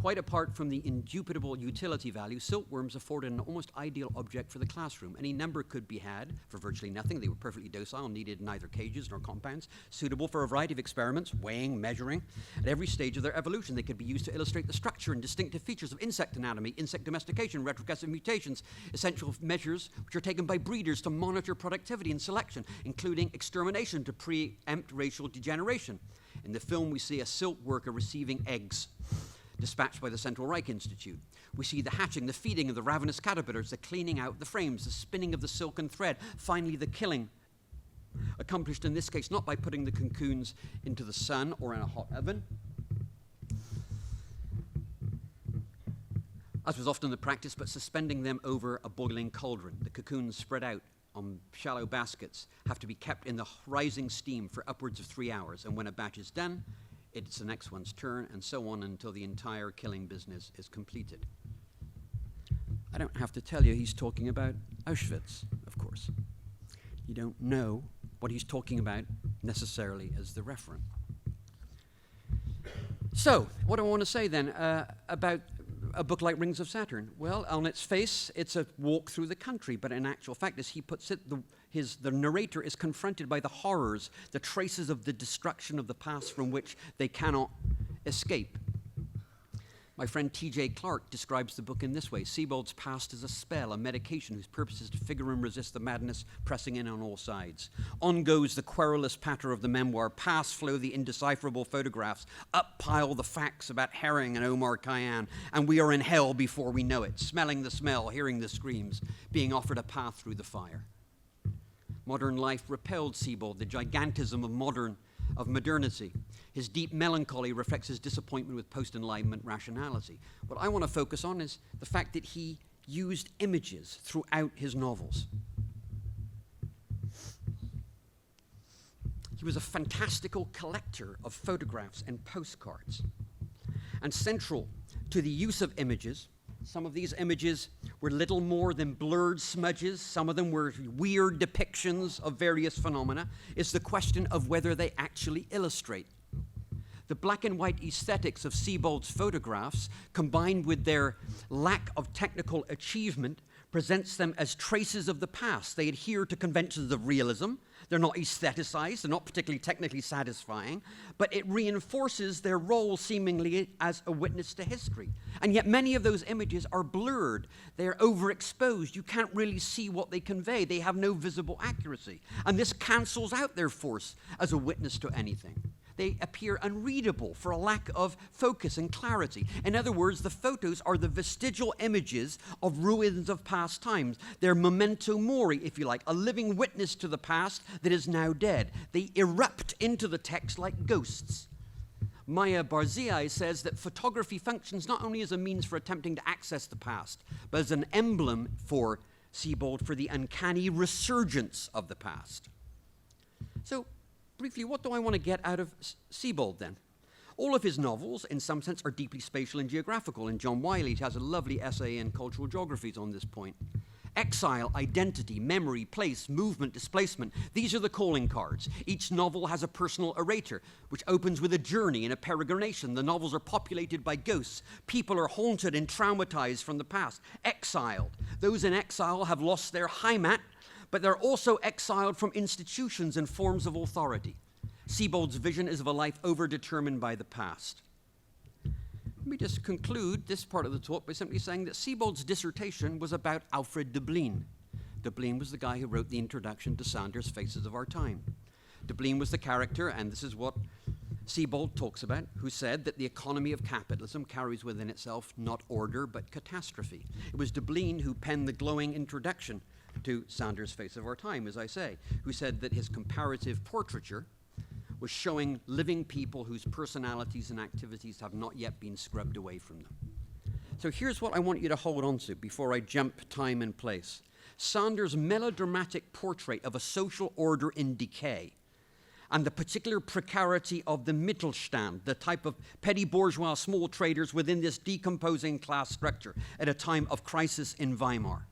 Quite apart from the indubitable utility value, silkworms afforded an almost ideal object for the classroom. Any number could be had for virtually nothing. They were perfectly docile, needed neither cages nor compounds, suitable for a variety of experiments, weighing, measuring. At every stage of their evolution, they could be used to illustrate the structure and distinctive features of insect anatomy, insect domestication, retrogressive mutations, essential measures which are taken by breeders to monitor productivity and selection, including extermination to preempt racial degeneration. In the film, we see a silk worker receiving eggs dispatched by the Central Reich Institute. We see the hatching, the feeding of the ravenous caterpillars, the cleaning out the frames, the spinning of the silken thread, finally the killing, accomplished in this case not by putting the cocoons into the sun or in a hot oven, as was often the practice, but suspending them over a boiling cauldron. The cocoons spread out on shallow baskets have to be kept in the rising steam for upwards of 3 hours, and when a batch is done, it's the next one's turn, and so on until the entire killing business is completed. I don't have to tell you he's talking about Auschwitz, of course. You don't know what he's talking about necessarily as the referent. So, what do I want to say then about a book like Rings of Saturn? Well, on its face, it's a walk through the country, but in actual fact, as he puts it, the narrator is confronted by the horrors, the traces of the destruction of the past from which they cannot escape. My friend T.J. Clark describes the book in this way: Sebald's past is a spell, a medication whose purpose is to figure and resist the madness pressing in on all sides. On goes the querulous patter of the memoir, past flow the indecipherable photographs, up pile the facts about Herring and Omar Khayyam, and we are in hell before we know it, smelling the smell, hearing the screams, being offered a path through the fire. Modern life repelled Sebald, the gigantism of modernity. His deep melancholy reflects his disappointment with post-Enlightenment rationality. What I want to focus on is the fact that he used images throughout his novels. He was a fantastical collector of photographs and postcards. And central to the use of images, some of these images were little more than blurred smudges, some of them were weird depictions of various phenomena, is the question of whether they actually illustrate. The black and white aesthetics of Sebald's photographs, combined with their lack of technical achievement, presents them as traces of the past. They adhere to conventions of realism. They're not aestheticized, they're not particularly technically satisfying, but it reinforces their role seemingly as a witness to history. And yet many of those images are blurred, they're overexposed, you can't really see what they convey, they have no visible accuracy. And this cancels out their force as a witness to anything. They appear unreadable for a lack of focus and clarity. In other words, the photos are the vestigial images of ruins of past times. They're memento mori, if you like, a living witness to the past that is now dead. They erupt into the text like ghosts. Maya Barzilai says that photography functions not only as a means for attempting to access the past, but as an emblem for Sebald for the uncanny resurgence of the past. So, briefly, what do I want to get out of Sebald, then? All of his novels, in some sense, are deeply spatial and geographical, and John Wiley has a lovely essay in Cultural Geographies on this point. Exile, identity, memory, place, movement, displacement, these are the calling cards. Each novel has a personal orator, which opens with a journey and a peregrination. The novels are populated by ghosts. People are haunted and traumatized from the past. Exiled. Those in exile have lost their Heimat, but they're also exiled from institutions and forms of authority. Sebald's vision is of a life overdetermined by the past. Let me just conclude this part of the talk by simply saying that Sebald's dissertation was about Alfred Döblin. Döblin was the guy who wrote the introduction to Sanders' Faces of Our Time. Döblin was the character, and this is what Sebald talks about, who said that the economy of capitalism carries within itself not order but catastrophe. It was Döblin who penned the glowing introduction to Sanders' Face of Our Time, as I say, who said that his comparative portraiture was showing living people whose personalities and activities have not yet been scrubbed away from them. So here's what I want you to hold on to before I jump time and place. Sanders' melodramatic portrait of a social order in decay and the particular precarity of the Mittelstand, the type of petty bourgeois small traders within this decomposing class structure at a time of crisis in Weimar.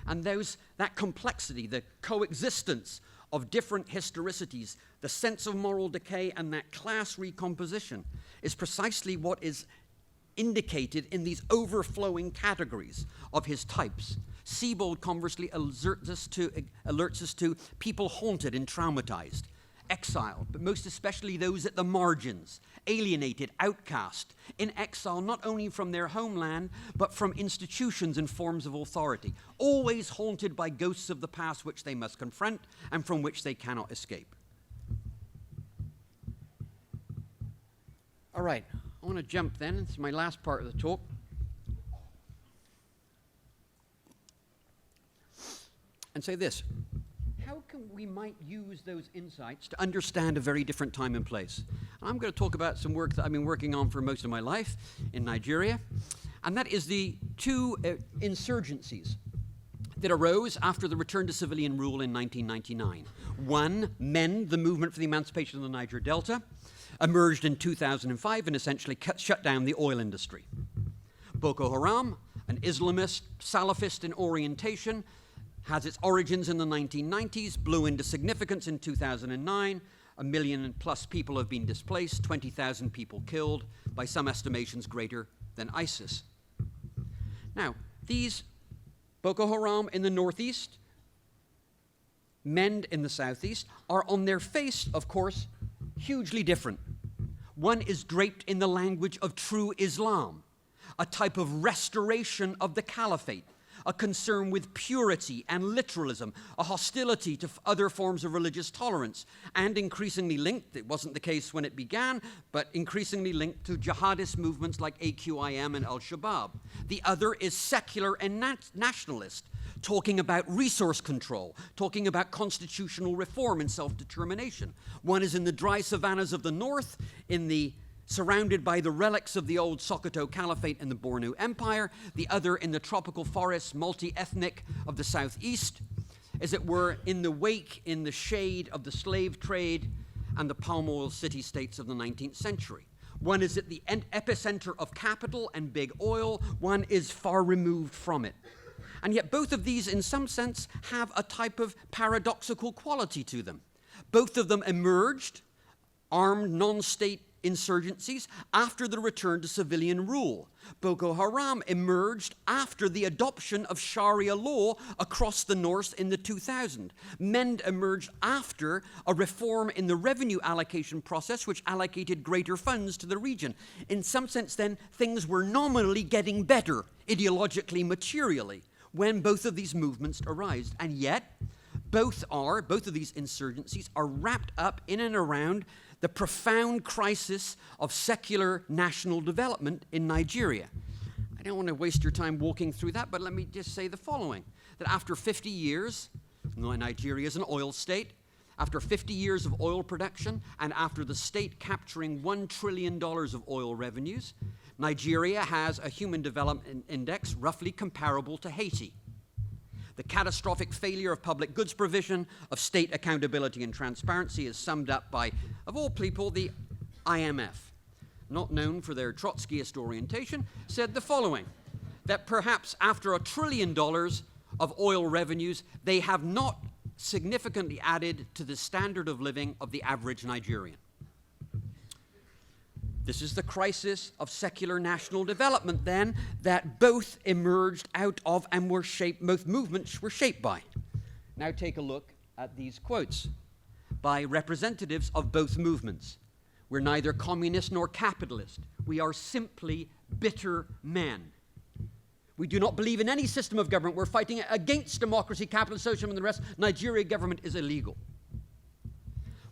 And that complexity, the coexistence of different historicities, the sense of moral decay and that class recomposition is precisely what is indicated in these overflowing categories of his types. Sebald conversely alerts us to people haunted and traumatized, exile, but most especially those at the margins, alienated, outcast, in exile not only from their homeland, but from institutions and forms of authority, always haunted by ghosts of the past which they must confront and from which they cannot escape. All right, I want to jump then into my last part of the talk. And say this: how can we might use those insights to understand a very different time and place? And I'm going to talk about some work that I've been working on for most of my life in Nigeria, and that is the two insurgencies that arose after the return to civilian rule in 1999. One, MEND, the Movement for the Emancipation of the Niger Delta, emerged in 2005 and essentially shut down the oil industry. Boko Haram, an Islamist, Salafist in orientation, has its origins in the 1990s, blew into significance in 2009. 1 million plus people have been displaced, 20,000 people killed, by some estimations greater than ISIS. Now, these Boko Haram in the northeast, MEND in the southeast, are on their face, of course, hugely different. One is draped in the language of true Islam, a type of restoration of the caliphate, a concern with purity and literalism, a hostility to other forms of religious tolerance, and increasingly linked, it wasn't the case when it began, but increasingly linked to jihadist movements like AQIM and Al-Shabaab. The other is secular and nationalist, talking about resource control, talking about constitutional reform and self-determination. One is in the dry savannas of the north, surrounded by the relics of the old Sokoto Caliphate and the Borno Empire, the other in the tropical forests, multi-ethnic of the southeast, as it were, in the wake, in the shade of the slave trade and the palm oil city-states of the 19th century. One is at the epicenter of capital and big oil, one is far removed from it. And yet both of these, in some sense, have a type of paradoxical quality to them. Both of them emerged, armed non-state insurgencies, after the return to civilian rule. Boko Haram emerged after the adoption of Sharia law across the north in the 2000s. MEND emerged after a reform in the revenue allocation process which allocated greater funds to the region. In some sense, then, things were nominally getting better, ideologically, materially, when both of these movements arise. And yet, both of these insurgencies are wrapped up in and around the profound crisis of secular national development in Nigeria. I don't want to waste your time walking through that, but let me just say the following, that after 50 years, Nigeria is an oil state, after 50 years of oil production, and after the state capturing $1 trillion of oil revenues, Nigeria has a human development index roughly comparable to Haiti. The catastrophic failure of public goods provision, of state accountability and transparency is summed up by, of all people, the IMF, not known for their Trotskyist orientation, said the following, that perhaps after $1 trillion of oil revenues, they have not significantly added to the standard of living of the average Nigerian. This is the crisis of secular national development, then, that both emerged out of and were shaped, both movements were shaped by. Now take a look at these quotes by representatives of both movements. We're neither communist nor capitalist. We are simply bitter men. We do not believe in any system of government. We're fighting against democracy, capitalism, socialism, and the rest. Nigeria government is illegal.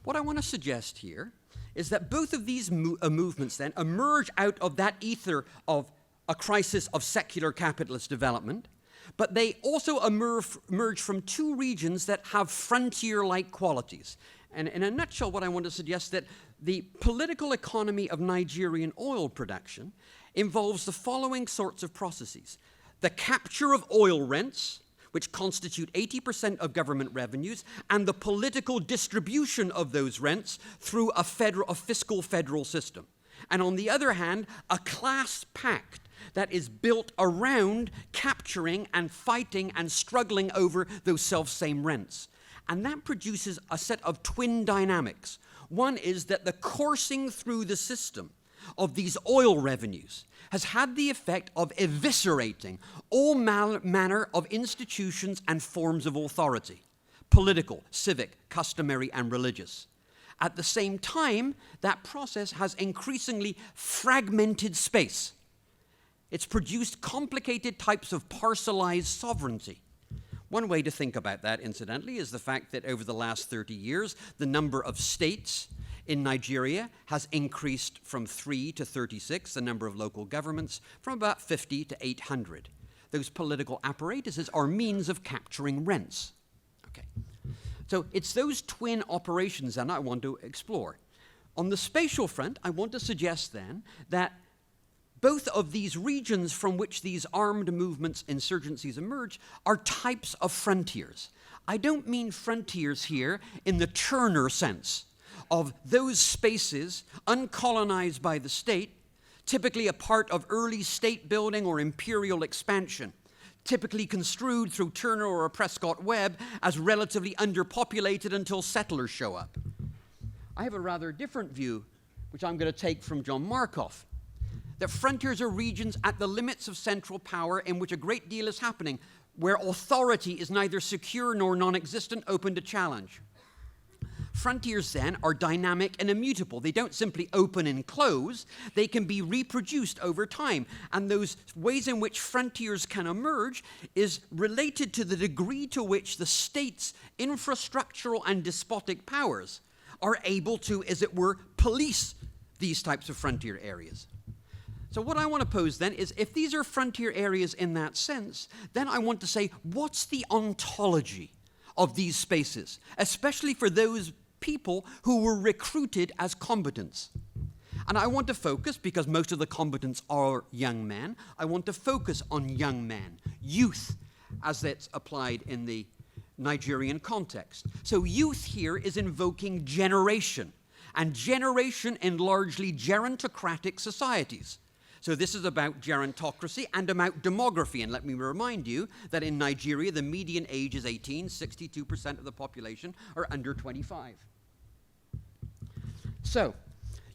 What I want to suggest here is that both of these movements then emerge out of that ether of a crisis of secular capitalist development, but they also emerge from two regions that have frontier-like qualities. And in a nutshell, what I want to suggest that the political economy of Nigerian oil production involves the following sorts of processes: the capture of oil rents, which constitute 80% of government revenues, and the political distribution of those rents through a fiscal federal system. And on the other hand, a class pact that is built around capturing and fighting and struggling over those self-same rents. And that produces a set of twin dynamics. One is that the coursing through the system of these oil revenues has had the effect of eviscerating all manner of institutions and forms of authority, political, civic, customary, and religious. At the same time, that process has increasingly fragmented space. It's produced complicated types of parcelized sovereignty. One way to think about that, incidentally, is the fact that over the last 30 years, the number of states in Nigeria has increased from 3 to 36, the number of local governments from about 50 to 800. Those political apparatuses are means of capturing rents. Okay. So it's those twin operations that I want to explore. On the spatial front, I want to suggest then that both of these regions from which these armed movements, insurgencies emerge, are types of frontiers. I don't mean frontiers here in the Turner sense of those spaces uncolonized by the state, typically a part of early state building or imperial expansion, typically construed through Turner or a Prescott Webb as relatively underpopulated until settlers show up. I have a rather different view, which I'm going to take from John Markoff, that frontiers are regions at the limits of central power in which a great deal is happening, where authority is neither secure nor non-existent, open to challenge. Frontiers, then, are dynamic and immutable. They don't simply open and close. They can be reproduced over time. And those ways in which frontiers can emerge is related to the degree to which the state's infrastructural and despotic powers are able to, as it were, police these types of frontier areas. So what I want to pose then is, if these are frontier areas in that sense, then I want to say, what's the ontology of these spaces, especially for those people who were recruited as combatants? And I want to focus, because most of the combatants are young men, I want to focus on young men, youth, as that's applied in the Nigerian context. So youth here is invoking generation, and generation in largely gerontocratic societies. So this is about gerontocracy and about demography. And let me remind you that in Nigeria, the median age is 18, 62% of the population are under 25. So,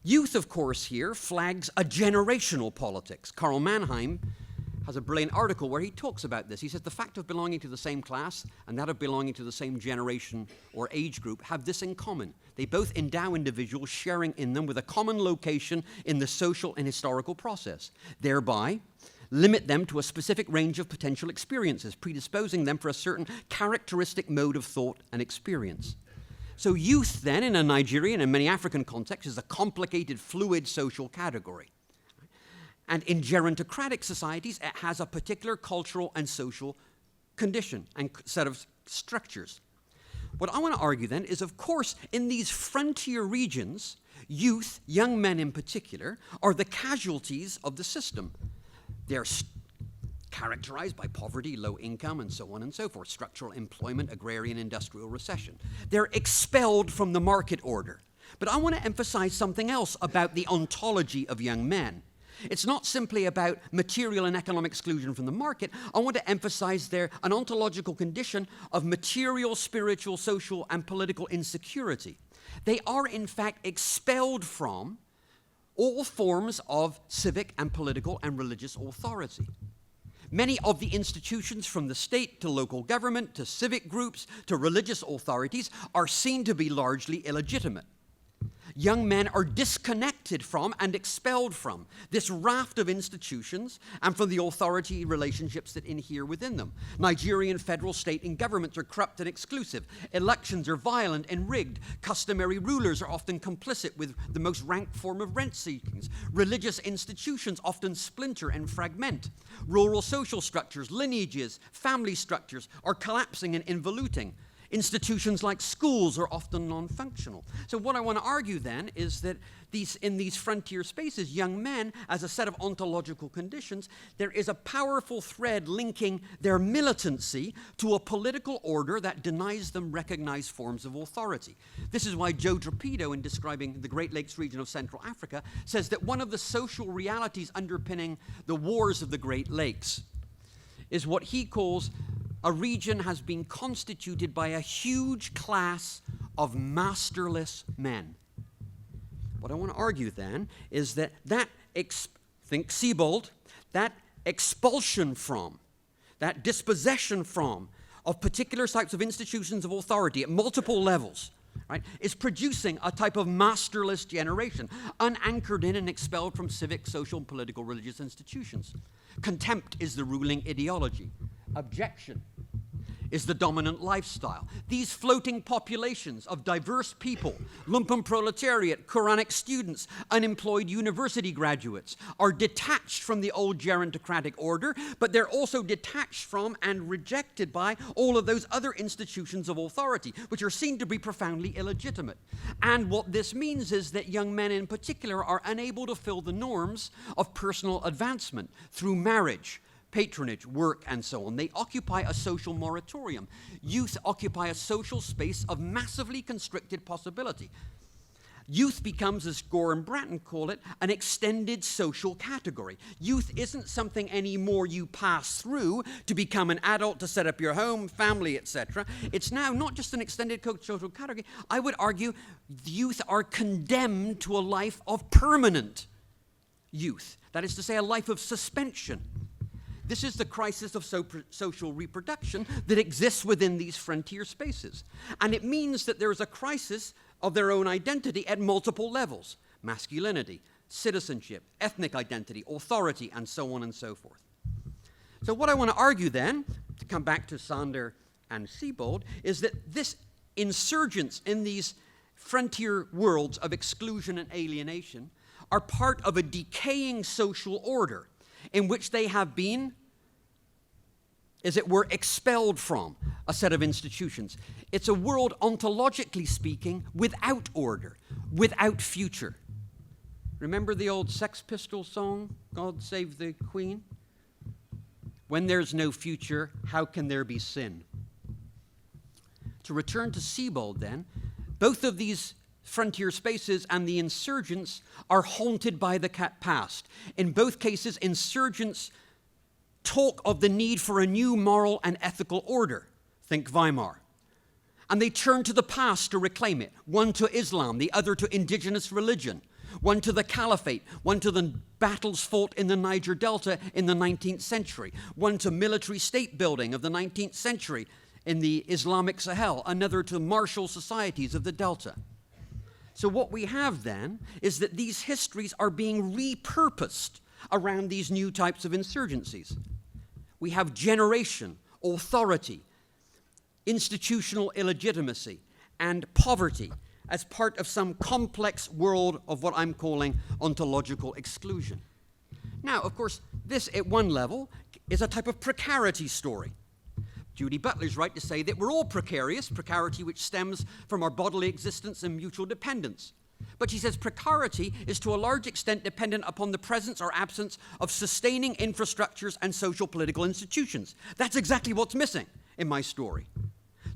youth, of course, here flags a generational politics. Karl Mannheim has a brilliant article where he talks about this. He says the fact of belonging to the same class and that of belonging to the same generation or age group have this in common. They both endow individuals sharing in them with a common location in the social and historical process, thereby limit them to a specific range of potential experiences, predisposing them for a certain characteristic mode of thought and experience. So youth then, in a Nigerian and many African contexts, is a complicated, fluid social category. And in gerontocratic societies, it has a particular cultural and social condition and set of structures. What I want to argue then is, of course, in these frontier regions, youth, young men in particular, are the casualties of the system. They're characterized by poverty, low income, and so on and so forth, structural employment, agrarian industrial recession. They're expelled from the market order. But I want to emphasize something else about the ontology of young men. It's not simply about material and economic exclusion from the market. I want to emphasize there an ontological condition of material, spiritual, social, and political insecurity. They are, in fact, expelled from all forms of civic and political and religious authority. Many of the institutions, from the state to local government to civic groups to religious authorities, are seen to be largely illegitimate. Young men are disconnected from and expelled from this raft of institutions and from the authority relationships that inhere within them. Nigerian federal, state, and governments are corrupt and exclusive. Elections are violent and rigged. Customary rulers are often complicit with the most rank form of rent seekings. Religious institutions often splinter and fragment. Rural social structures, lineages, family structures are collapsing and involuting. Institutions like schools are often non-functional. So what I want to argue then is that in these frontier spaces, young men, as a set of ontological conditions, there is a powerful thread linking their militancy to a political order that denies them recognized forms of authority. This is why Joe Drapedo, in describing the Great Lakes region of Central Africa, says that one of the social realities underpinning the wars of the Great Lakes is what he calls a region has been constituted by a huge class of masterless men. What I want to argue then is that think Sebald, that expulsion from, that dispossession from, of particular types of institutions of authority at multiple levels, right, is producing a type of masterless generation, unanchored in and expelled from civic, social, political, religious institutions. Contempt is the ruling ideology. Objection is the dominant lifestyle. These floating populations of diverse people, lumpenproletariat, Quranic students, unemployed university graduates, are detached from the old gerontocratic order, but they're also detached from and rejected by all of those other institutions of authority, which are seen to be profoundly illegitimate. And what this means is that young men in particular are unable to fill the norms of personal advancement through marriage, patronage, work, and so on. They occupy a social moratorium. Youth occupy a social space of massively constricted possibility. Youth becomes, as Gore and Bratton call it, an extended social category. Youth isn't something anymore you pass through to become an adult, to set up your home, family, etc. It's now not just an extended social category. I would argue youth are condemned to a life of permanent youth. That is to say, a life of suspension. This is the crisis of social reproduction that exists within these frontier spaces. And it means that there is a crisis of their own identity at multiple levels: masculinity, citizenship, ethnic identity, authority, and so on and so forth. So what I want to argue then, to come back to Sander and Sebald, is that this insurgence in these frontier worlds of exclusion and alienation are part of a decaying social order in which they have been, as it were, expelled from a set of institutions. It's a world, ontologically speaking, without order, without future. Remember the old Sex Pistols song, God Save the Queen? When there's no future, how can there be sin? To return to Sebald then, both of these frontier spaces and the insurgents are haunted by the past. In both cases, insurgents talk of the need for a new moral and ethical order. Think Weimar. And they turn to the past to reclaim it. One to Islam, the other to indigenous religion. One to the caliphate, one to the battles fought in the Niger Delta in the 19th century. One to military state building of the 19th century in the Islamic Sahel. Another to martial societies of the Delta. So what we have then is that these histories are being repurposed around these new types of insurgencies. We have generation, authority, institutional illegitimacy, and poverty as part of some complex world of what I'm calling ontological exclusion. Now, of course, this at one level is a type of precarity story. Judy Butler's right to say that we're all precarious, precarity which stems from our bodily existence and mutual dependence. But she says precarity is to a large extent dependent upon the presence or absence of sustaining infrastructures and social political institutions. That's exactly what's missing in my story.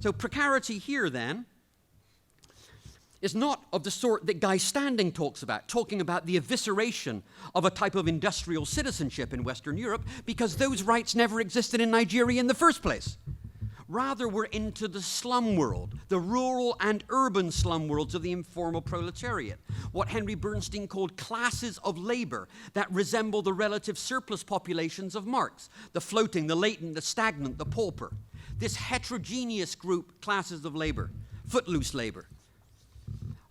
So precarity here then is not of the sort that Guy Standing talks about, talking about the evisceration of a type of industrial citizenship in Western Europe, because those rights never existed in Nigeria in the first place. Rather, we're into the slum world, the rural and urban slum worlds of the informal proletariat, what Henry Bernstein called classes of labor that resemble the relative surplus populations of Marx, the floating, the latent, the stagnant, the pauper. This heterogeneous group, classes of labor, footloose labor,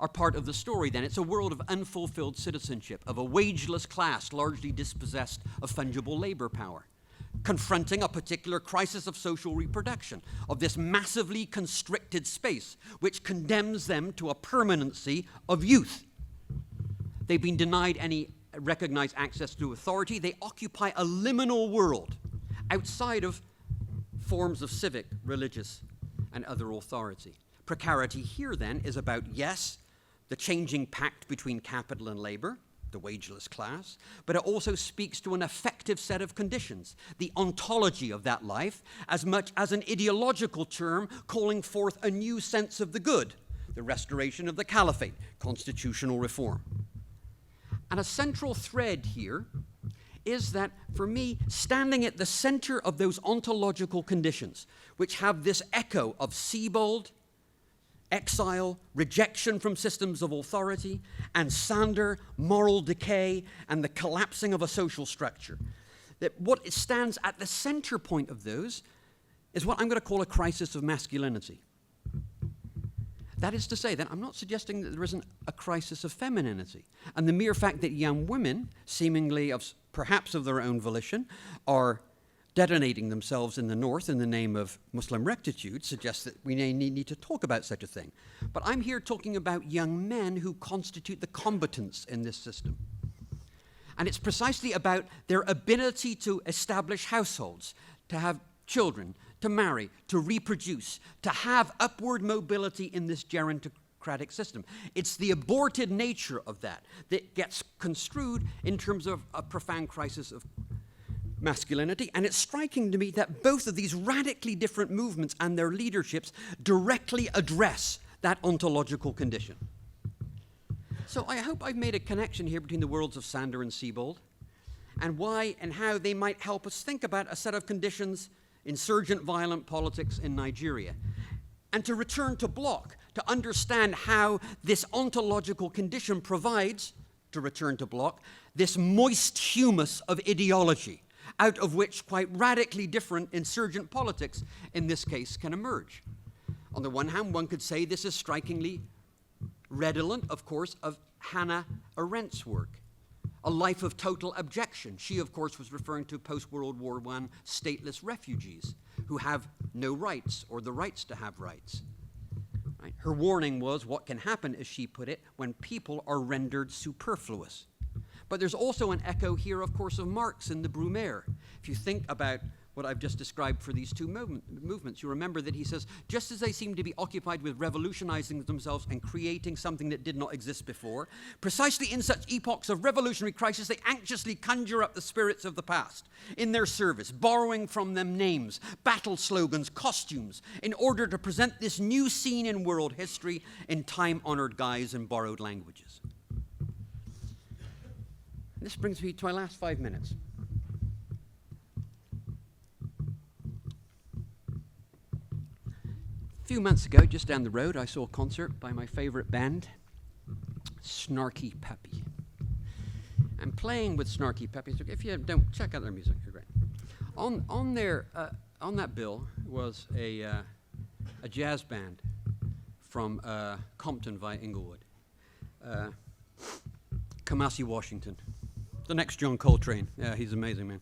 are part of the story then. It's a world of unfulfilled citizenship, of a wageless class largely dispossessed of fungible labor power, confronting a particular crisis of social reproduction, of this massively constricted space, which condemns them to a permanency of youth. They've been denied any recognized access to authority. They occupy a liminal world outside of forms of civic, religious, and other authority. Precarity here then is about, yes, the changing pact between capital and labor, the wageless class, but it also speaks to an effective set of conditions, the ontology of that life, as much as an ideological term calling forth a new sense of the good, the restoration of the caliphate, constitutional reform. And a central thread here is that, for me, standing at the center of those ontological conditions, which have this echo of Sebald, exile, rejection from systems of authority, and Sander, moral decay, and the collapsing of a social structure. That what stands at the center point of those is what I'm going to call a crisis of masculinity. That is to say that I'm not suggesting that there isn't a crisis of femininity. And the mere fact that young women, seemingly perhaps of their own volition, are detonating themselves in the north in the name of Muslim rectitude suggests that we need to talk about such a thing. But I'm here talking about young men who constitute the combatants in this system. And it's precisely about their ability to establish households, to have children, to marry, to reproduce, to have upward mobility in this gerontocratic system. It's the aborted nature of that gets construed in terms of a profound crisis of masculinity, and it's striking to me that both of these radically different movements and their leaderships directly address that ontological condition. So I hope I've made a connection here between the worlds of Sander and Sebald, and why and how they might help us think about a set of conditions, insurgent violent politics in Nigeria, and to return to Bloch, to understand how this ontological condition provides, to return to Bloch, this moist humus of ideology, out of which quite radically different insurgent politics, in this case, can emerge. On the one hand, one could say this is strikingly redolent, of course, of Hannah Arendt's work, A Life of Total Abjection. She, of course, was referring to post-World War I stateless refugees who have no rights or the rights to have rights. Right? Her warning was what can happen, as she put it, when people are rendered superfluous. But there's also an echo here, of course, of Marx in the Brumaire. If you think about what I've just described for these two movements, you remember that he says, just as they seem to be occupied with revolutionizing themselves and creating something that did not exist before, precisely in such epochs of revolutionary crisis, they anxiously conjure up the spirits of the past in their service, borrowing from them names, battle slogans, costumes, in order to present this new scene in world history in time-honored guise and borrowed languages. This brings me to my last 5 minutes. A few months ago, just down the road, I saw a concert by my favorite band, Snarky Puppy. And playing with Snarky Puppy, if you don't, check out their music, they're great. On that bill was a jazz band from Compton via Inglewood, Kamasi Washington. The next John Coltrane. Yeah, he's amazing, man.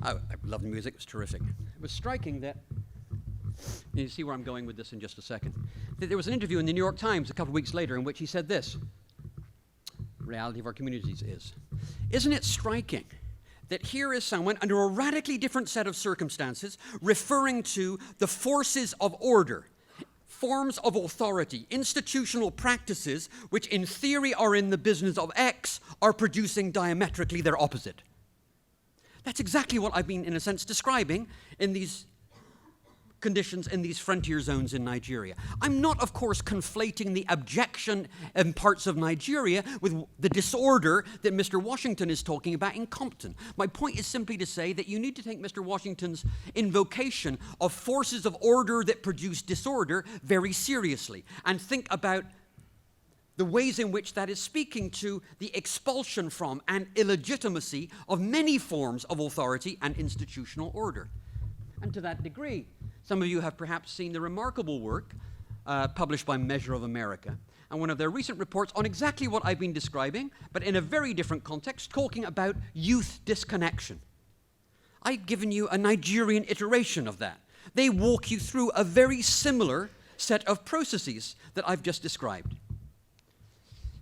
I love the music. It was terrific. It was striking that, you see where I'm going with this in just a second, that there was an interview in the New York Times a couple of weeks later in which he said this: the reality of our communities is, isn't it striking that here is someone under a radically different set of circumstances referring to the forces of order, forms of authority, institutional practices, which in theory are in the business of X, are producing diametrically their opposite. That's exactly what I've been, in a sense, describing in these conditions in these frontier zones in Nigeria. I'm not, of course, conflating the abjection in parts of Nigeria with the disorder that Mr. Washington is talking about in Compton. My point is simply to say that you need to take Mr. Washington's invocation of forces of order that produce disorder very seriously and think about the ways in which that is speaking to the expulsion from and illegitimacy of many forms of authority and institutional order. And to that degree, some of you have perhaps seen the remarkable work published by Measure of America and one of their recent reports on exactly what I've been describing, but in a very different context, talking about youth disconnection. I've given you a Nigerian iteration of that. They walk you through a very similar set of processes that I've just described.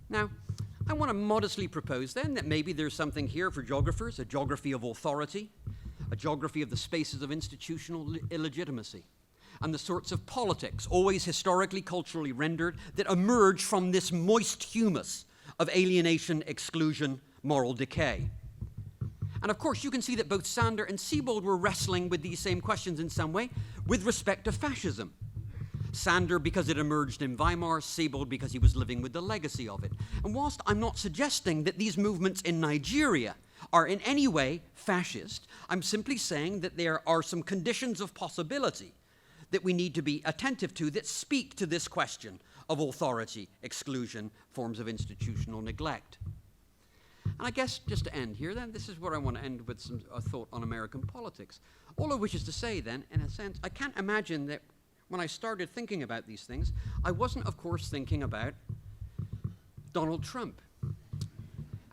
Now, I want to modestly propose then that maybe there's something here for geographers, a geography of authority, a geography of the spaces of institutional illegitimacy, and the sorts of politics, always historically, culturally rendered, that emerge from this moist humus of alienation, exclusion, moral decay. And of course, you can see that both Sander and Sebald were wrestling with these same questions in some way with respect to fascism. Sander because it emerged in Weimar, Sebald because he was living with the legacy of it. And whilst I'm not suggesting that these movements in Nigeria are in any way fascist, I'm simply saying that there are some conditions of possibility that we need to be attentive to that speak to this question of authority, exclusion, forms of institutional neglect. And I guess just to end here then, this is where I want to end with a thought on American politics. All of which is to say then, in a sense, I can't imagine that when I started thinking about these things, I wasn't, of course, thinking about Donald Trump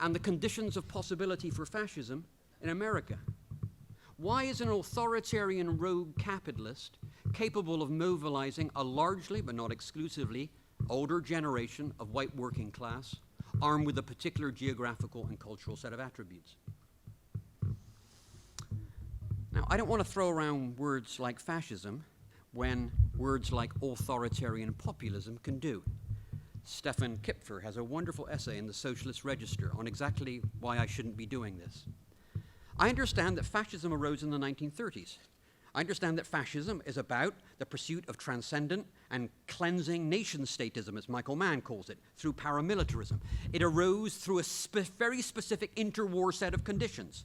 and the conditions of possibility for fascism in America. Why is an authoritarian rogue capitalist capable of mobilizing a largely, but not exclusively, older generation of white working class armed with a particular geographical and cultural set of attributes? Now, I don't want to throw around words like fascism when words like authoritarian populism can do. Stefan Kipfer has a wonderful essay in the Socialist Register on exactly why I shouldn't be doing this. I understand that fascism arose in the 1930s. I understand that fascism is about the pursuit of transcendent and cleansing nation-statism, as Michael Mann calls it, through paramilitarism. It arose through a very specific interwar set of conditions.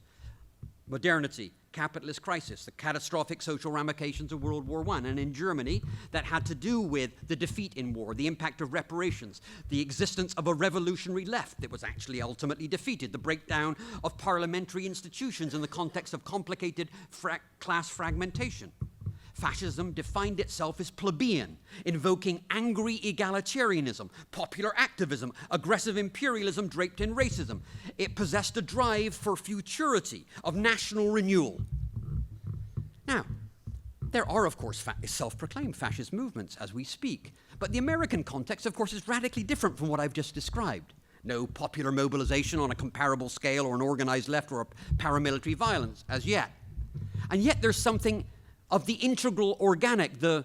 Modernity, capitalist crisis, the catastrophic social ramifications of World War I, and in Germany, that had to do with the defeat in war, the impact of reparations, the existence of a revolutionary left that was actually ultimately defeated, the breakdown of parliamentary institutions in the context of complicated class fragmentation. Fascism defined itself as plebeian, invoking angry egalitarianism, popular activism, aggressive imperialism draped in racism. It possessed a drive for futurity, of national renewal. Now, there are, of course, self-proclaimed fascist movements as we speak, but the American context, of course, is radically different from what I've just described. No popular mobilization on a comparable scale or an organized left or a paramilitary violence as yet. And yet there's something of the integral organic, the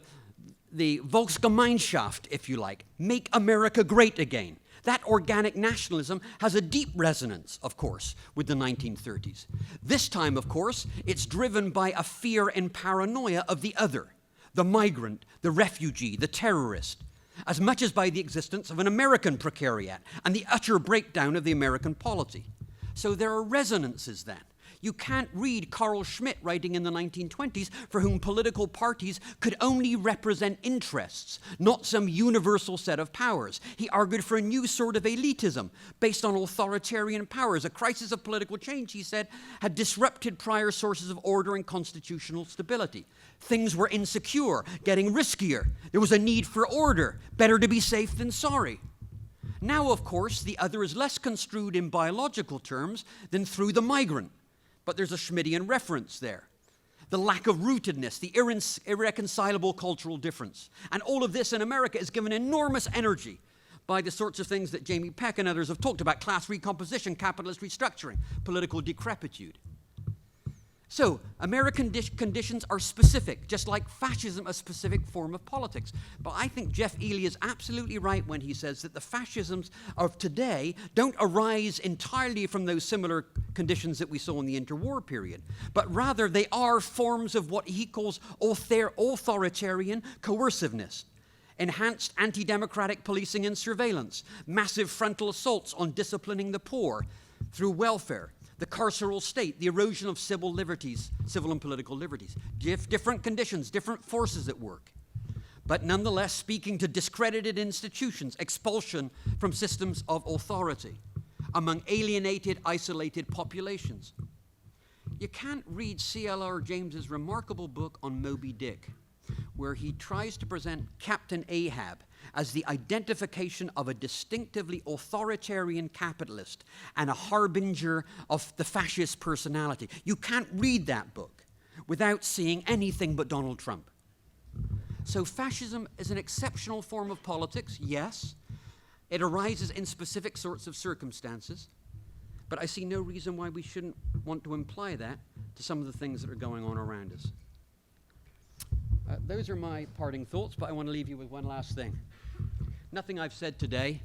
Volksgemeinschaft, if you like, make America great again. That organic nationalism has a deep resonance, of course, with the 1930s. This time, of course, it's driven by a fear and paranoia of the other, the migrant, the refugee, the terrorist, as much as by the existence of an American precariat and the utter breakdown of the American polity. So there are resonances then. You can't read Carl Schmitt writing in the 1920s, for whom political parties could only represent interests, not some universal set of powers. He argued for a new sort of elitism based on authoritarian powers. A crisis of political change, he said, had disrupted prior sources of order and constitutional stability. Things were insecure, getting riskier. There was a need for order. Better to be safe than sorry. Now, of course, the other is less construed in biological terms than through the migrant. But there's a Schmittian reference there. The lack of rootedness, the irreconcilable cultural difference. And all of this in America is given enormous energy by the sorts of things that Jamie Peck and others have talked about: class recomposition, capitalist restructuring, political decrepitude. So, American conditions are specific, just like fascism, a specific form of politics. But I think Jeff Ely is absolutely right when he says that the fascisms of today don't arise entirely from those similar conditions that we saw in the interwar period, but rather they are forms of what he calls authoritarian coerciveness. Enhanced anti-democratic policing and surveillance, massive frontal assaults on disciplining the poor through welfare, the carceral state, the erosion of civil liberties, civil and political liberties. Different conditions, different forces at work. But nonetheless, speaking to discredited institutions, expulsion from systems of authority among alienated, isolated populations. You can't read C.L.R. James's remarkable book on Moby Dick, where he tries to present Captain Ahab as the identification of a distinctively authoritarian capitalist and a harbinger of the fascist personality. You can't read that book without seeing anything but Donald Trump. So fascism is an exceptional form of politics, yes. It arises in specific sorts of circumstances, but I see no reason why we shouldn't want to imply that to some of the things that are going on around us. Those are my parting thoughts, but I want to leave you with one last thing. Nothing I've said today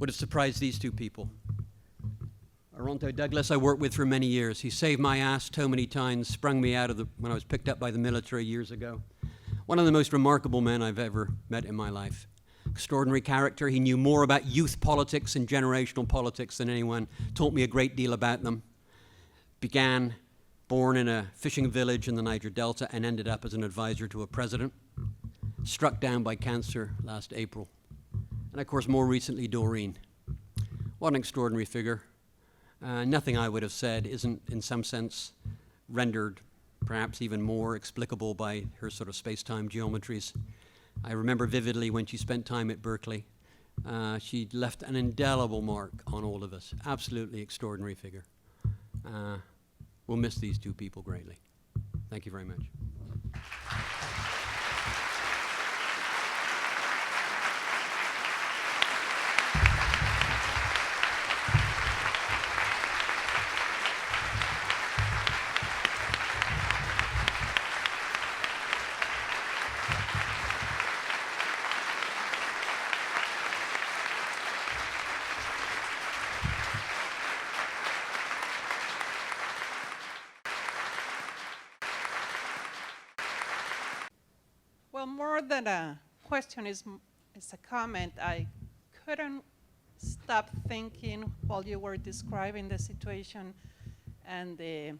would have surprised these two people. Oronto Douglas I worked with for many years. He saved my ass so many times, sprung me out of when I was picked up by the military years ago. One of the most remarkable men I've ever met in my life. Extraordinary character. He knew more about youth politics and generational politics than anyone. Taught me a great deal about them. Born in a fishing village in the Niger Delta and ended up as an advisor to a president. struck down by cancer last April. And of course, more recently, Doreen. What an extraordinary figure. Nothing I would have said isn't, in some sense, rendered perhaps even more explicable by her sort of space-time geometries. I remember vividly when she spent time at Berkeley. She left an indelible mark on all of us. Absolutely extraordinary figure. We'll miss these two people greatly. Thank you very much. Well, more than a question is a comment. I couldn't stop thinking while you were describing the situation and the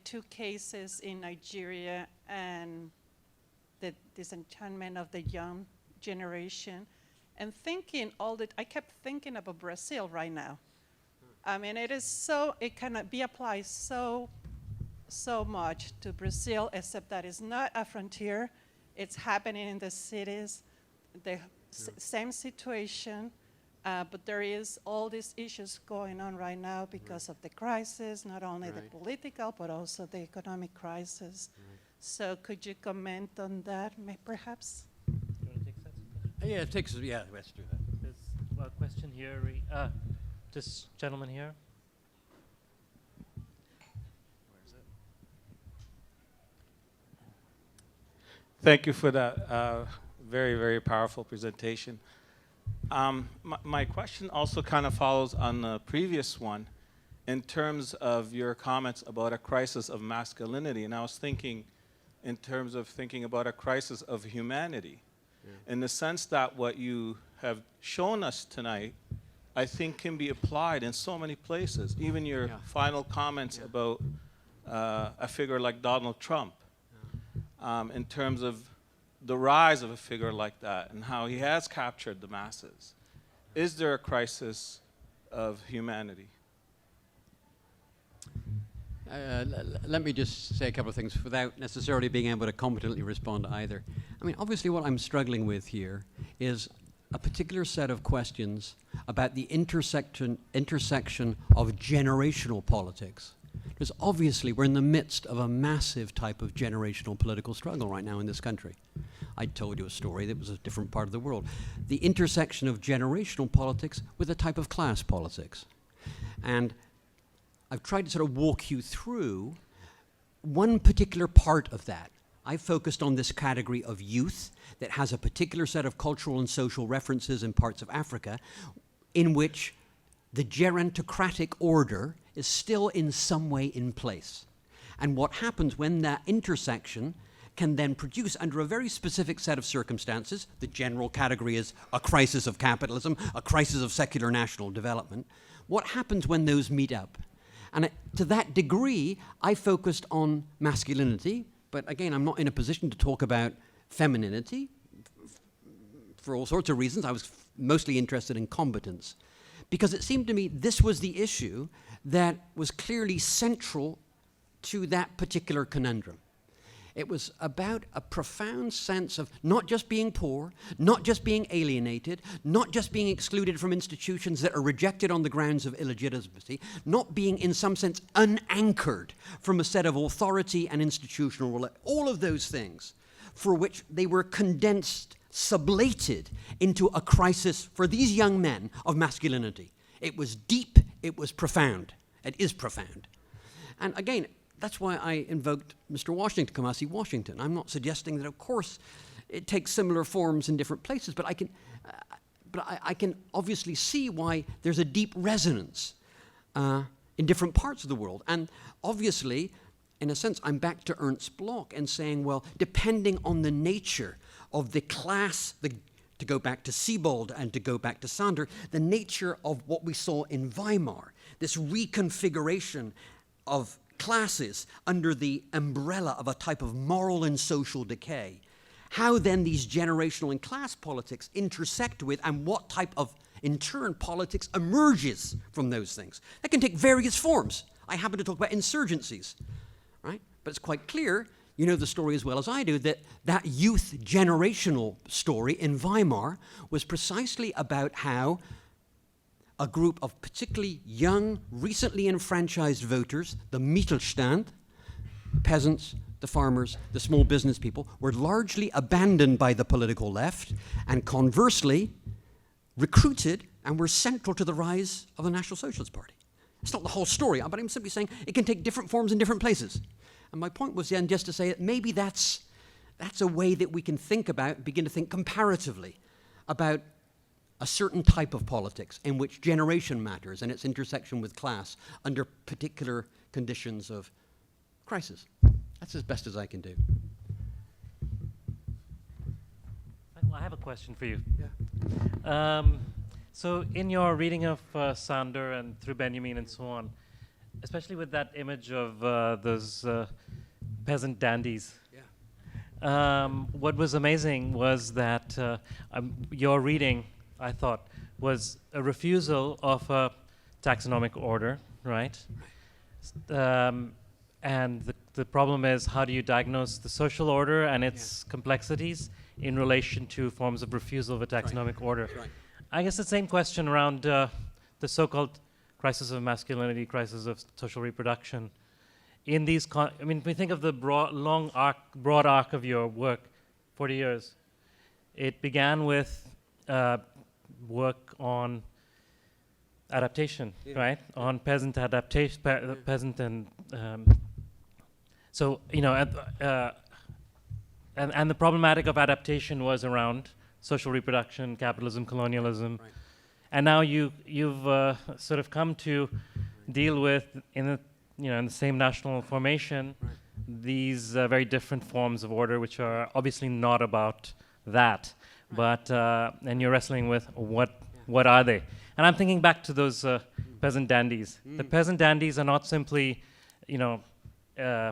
two cases in Nigeria and the disenchantment of the young generation, and thinking I kept thinking about Brazil right now. I mean, it can be applied so much to Brazil, except that it's not a frontier. It's happening in the cities, the same situation, but there is all these issues going on right now because of the crisis, not only the political, but also the economic crisis. So could you comment on that, perhaps? Do you want to take that? Yeah, it takes, yeah, let's do that. There's a question here. This gentleman here. Thank you for that very, very powerful presentation. My question also kind of follows on the previous one in terms of your comments about a crisis of masculinity. And I was thinking in terms of thinking about a crisis of humanity, in the sense that what you have shown us tonight, I think can be applied in so many places. Even your final comments about a figure like Donald Trump. In terms of the rise of a figure like that and how he has captured the masses. Is there a crisis of humanity? Let me just say a couple of things without necessarily being able to competently respond to either. I mean, obviously what I'm struggling with here is a particular set of questions about the intersection of generational politics. Because obviously we're in the midst of a massive type of generational political struggle right now in this country. I told you a story that was a different part of the world. The intersection of generational politics with a type of class politics. And I've tried to sort of walk you through one particular part of that. I focused on this category of youth that has a particular set of cultural and social references in parts of Africa in which the gerontocratic order is still in some way in place. And what happens when that intersection can then produce, under a very specific set of circumstances, the general category is a crisis of capitalism, a crisis of secular national development, what happens when those meet up? And to that degree, I focused on masculinity, but again, I'm not in a position to talk about femininity for all sorts of reasons. I was mostly interested in competence, because it seemed to me this was the issue that was clearly central to that particular conundrum. It was about a profound sense of not just being poor, not just being alienated, not just being excluded from institutions that are rejected on the grounds of illegitimacy, not being in some sense unanchored from a set of authority and institutional, all of those things for which they were condensed, sublated into a crisis for these young men of masculinity. It was deep, it was profound, it is profound. And again, that's why I invoked Mr. Washington, Kamasi Washington. I'm not suggesting that, of course, it takes similar forms in different places, but I can obviously see why there's a deep resonance in different parts of the world. And obviously, in a sense, I'm back to Ernst Bloch and saying, well, depending on the nature of the class, to go back to Sebald and to go back to Sander, the nature of what we saw in Weimar, this reconfiguration of classes under the umbrella of a type of moral and social decay, how then these generational and class politics intersect with, and what type of, in turn, politics emerges from those things. That can take various forms. I happen to talk about insurgencies, right? But it's quite clear, you know the story as well as I do, that that youth generational story in Weimar was precisely about how a group of particularly young, recently enfranchised voters, the Mittelstand, peasants, the farmers, the small business people, were largely abandoned by the political left and conversely recruited and were central to the rise of the National Socialist Party. It's not the whole story, but I'm simply saying it can take different forms in different places. And my point was then just to say that maybe that's a way that we can think about, begin to think comparatively about a certain type of politics in which generation matters and its intersection with class under particular conditions of crisis. That's as best as I can do. Well, I have a question for you. Yeah. So in your reading of Sander and through Benjamin and so on, especially with that image of those peasant dandies, what was amazing was that your reading, I thought, was a refusal of a taxonomic order, right? And the problem is, how do you diagnose the social order and its complexities in relation to forms of refusal of a taxonomic order? Right. I guess the same question around the so-called crisis of masculinity, crisis of social reproduction. In these, we think of the broad arc of your work, 40 years. It began with work on adaptation, right? On peasant adaptation, peasant and so you know, and the problematic of adaptation was around social reproduction, capitalism, colonialism, and now you've sort of come to deal with in the same national formation these very different forms of order, which are obviously not about that, but and you're wrestling with what are they? And I'm thinking back to those peasant dandies. The peasant dandies are not simply,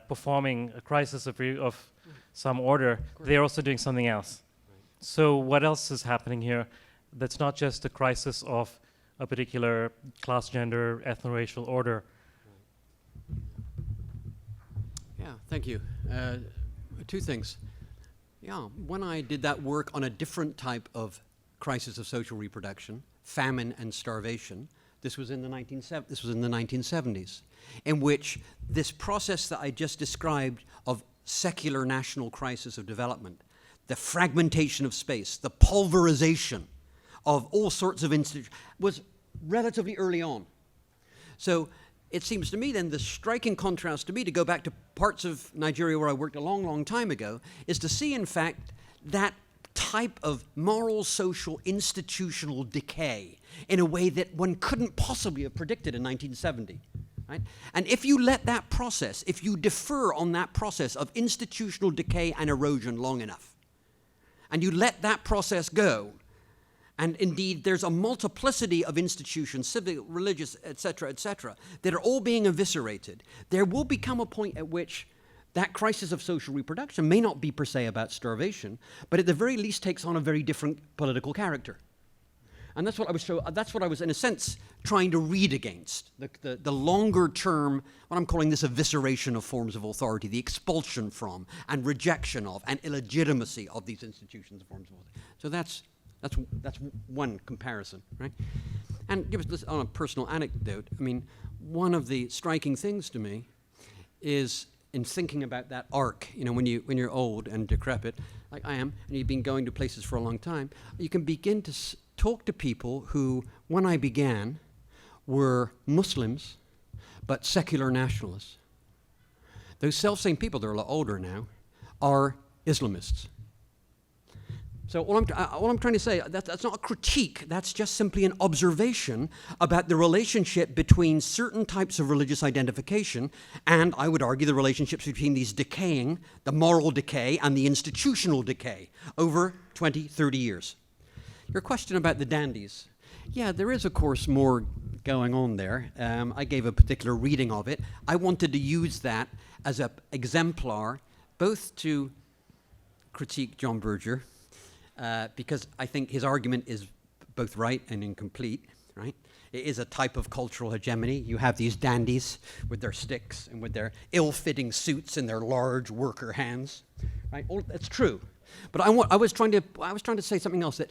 performing a crisis of some order. They're also doing something else. So what else is happening here that's not just a crisis of a particular class, gender, ethno-racial order? Yeah, thank you. Two things. Yeah, when I did that work on a different type of crisis of social reproduction, famine and starvation, this was in the 1970s, in which this process that I just described of secular national crisis of development, the fragmentation of space, the pulverization of all sorts of institutions, was relatively early on. So it seems to me then the striking contrast to me, to go back to parts of Nigeria where I worked a long, long time ago, is to see, in fact, that type of moral, social, institutional decay in a way that one couldn't possibly have predicted in 1970. Right? And if you let that process, if you defer on that process of institutional decay and erosion long enough, and you let that process go, and indeed there's a multiplicity of institutions, civic, religious, et cetera, that are all being eviscerated, there will become a point at which that crisis of social reproduction may not be per se about starvation, but at the very least takes on a very different political character. And that's what I was in a sense trying to read against, the longer term, what I'm calling this evisceration of forms of authority, the expulsion from and rejection of and illegitimacy of these institutions and forms of authority. So that's one comparison, right? And just on a personal anecdote, I mean, one of the striking things to me is in thinking about that arc, when you're old and decrepit, like I am, and you've been going to places for a long time, you can begin to talk to people who, when I began, were Muslims, but secular nationalists. Those self-same people, they're a lot older now, are Islamists. So all I'm trying to say, that's not a critique, that's just simply an observation about the relationship between certain types of religious identification and, I would argue, the relationships between these decaying, the moral decay and the institutional decay over 20, 30 years. Your question about the dandies Yeah, there is, of course, more going on there. I gave a particular reading of it. I wanted to use that as an exemplar, both to critique John Berger, because I think his argument is both right and incomplete, right? It is a type of cultural hegemony. You have these dandies with their sticks and with their ill-fitting suits and their large worker hands, right? All, that's true. But I was trying to say something else,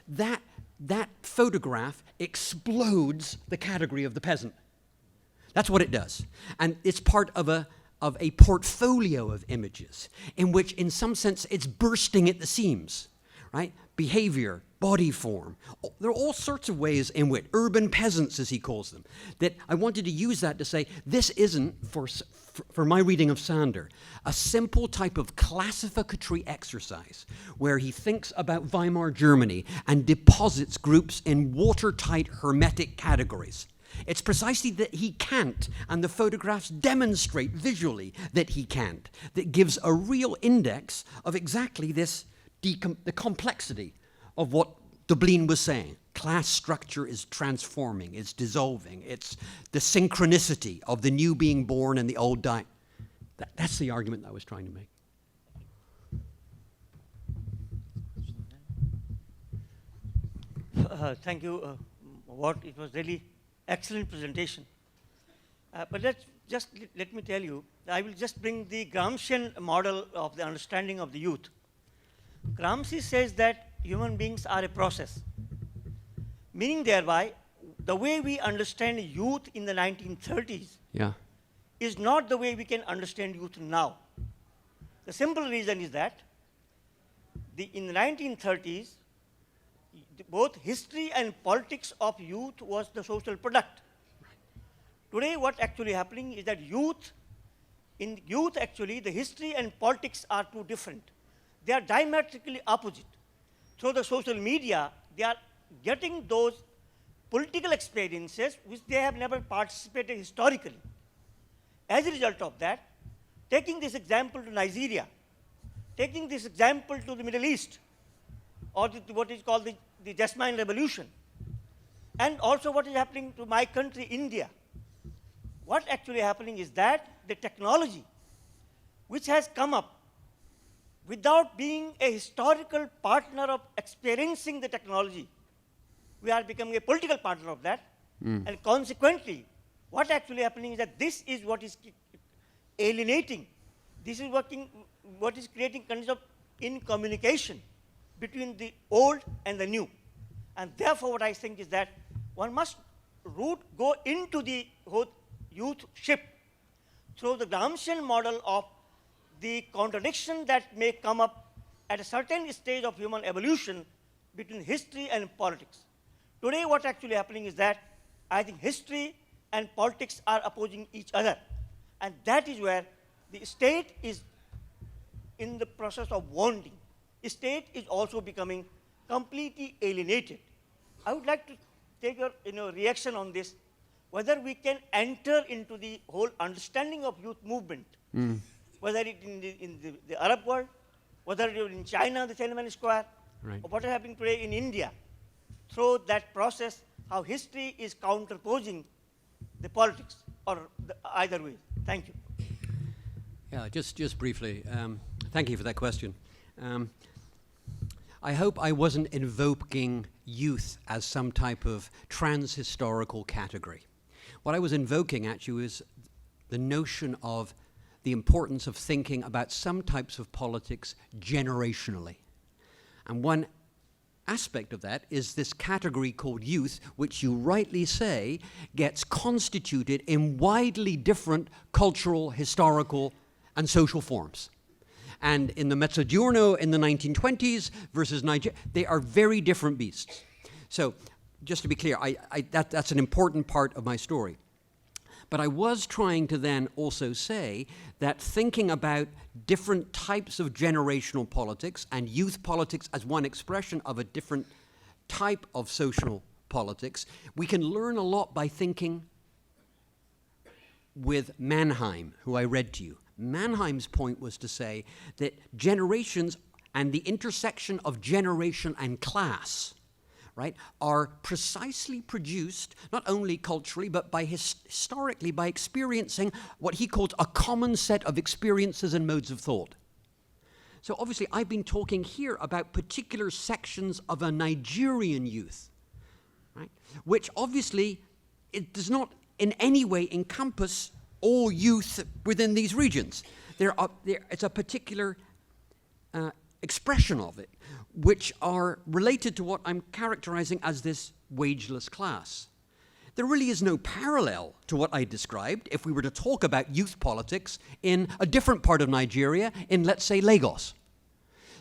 that photograph explodes the category of the peasant. That's what it does. And it's part of a portfolio of images in which, in some sense, it's bursting at the seams, right? Behavior, body form. There are all sorts of ways in which, urban peasants, as he calls them, that I wanted to use that to say, this isn't, for my reading of Sander, a simple type of classificatory exercise where he thinks about Weimar Germany and deposits groups in watertight hermetic categories. It's precisely that he can't, and the photographs demonstrate visually that he can't, that gives a real index of exactly this, the complexity of what Dublin was saying. Class structure is transforming, it's dissolving, it's the synchronicity of the new being born and the old dying. That's the argument I was trying to make. Thank you, Watt. It was really excellent presentation. But let me tell you, I will just bring the Gramscian model of the understanding of the youth. Gramsci says that human beings are a process, meaning thereby the way we understand youth in the 1930s is not the way we can understand youth now. The simple reason is that in the 1930s, both history and politics of youth was the social product. Today, what actually happening is that in youth actually, the history and politics are too different. They are diametrically opposite. Through the social media, they are getting those political experiences which they have never participated historically. As a result of that, taking this example to Nigeria, taking this example to the Middle East, or what is called the Jasmine Revolution, and also what is happening to my country, India, what actually happening is that the technology which has come up without being a historical partner of experiencing the technology, we are becoming a political partner of that. And consequently, what actually happening is that this is what is alienating. This is what is creating conditions of incommunication between the old and the new. And therefore, what I think is that one must go into the whole youth ship through the Gramscian model of the contradiction that may come up at a certain stage of human evolution between history and politics. Today, what actually happening is that I think history and politics are opposing each other. And that is where the state is in the process of wounding. The state is also becoming completely alienated. I would like to take your reaction on this, whether we can enter into the whole understanding of youth movement, whether it in the Arab world, whether it in China, the Tiananmen Square, or what is happening today in India, through that process, how history is counterposing the politics, or either way. Thank you. Yeah, just briefly, thank you for that question. I hope I wasn't invoking youth as some type of trans-historical category. What I was invoking actually is the notion of the importance of thinking about some types of politics generationally. And one aspect of that is this category called youth, which you rightly say gets constituted in widely different cultural, historical, and social forms. And in the Mezzogiorno in the 1920s versus Nigeria, they are very different beasts. So just to be clear, that's an important part of my story. But I was trying to then also say that thinking about different types of generational politics and youth politics as one expression of a different type of social politics, we can learn a lot by thinking with Mannheim, who I read to you. Mannheim's point was to say that generations and the intersection of generation and class right, are precisely produced, not only culturally, but by historically, by experiencing what he called a common set of experiences and modes of thought. So obviously, I've been talking here about particular sections of a Nigerian youth, right, which obviously it does not in any way encompass all youth within these regions. It's a particular expression of it, which are related to what I'm characterizing as this wageless class. There really is no parallel to what I described if we were to talk about youth politics in a different part of Nigeria, in, let's say, Lagos.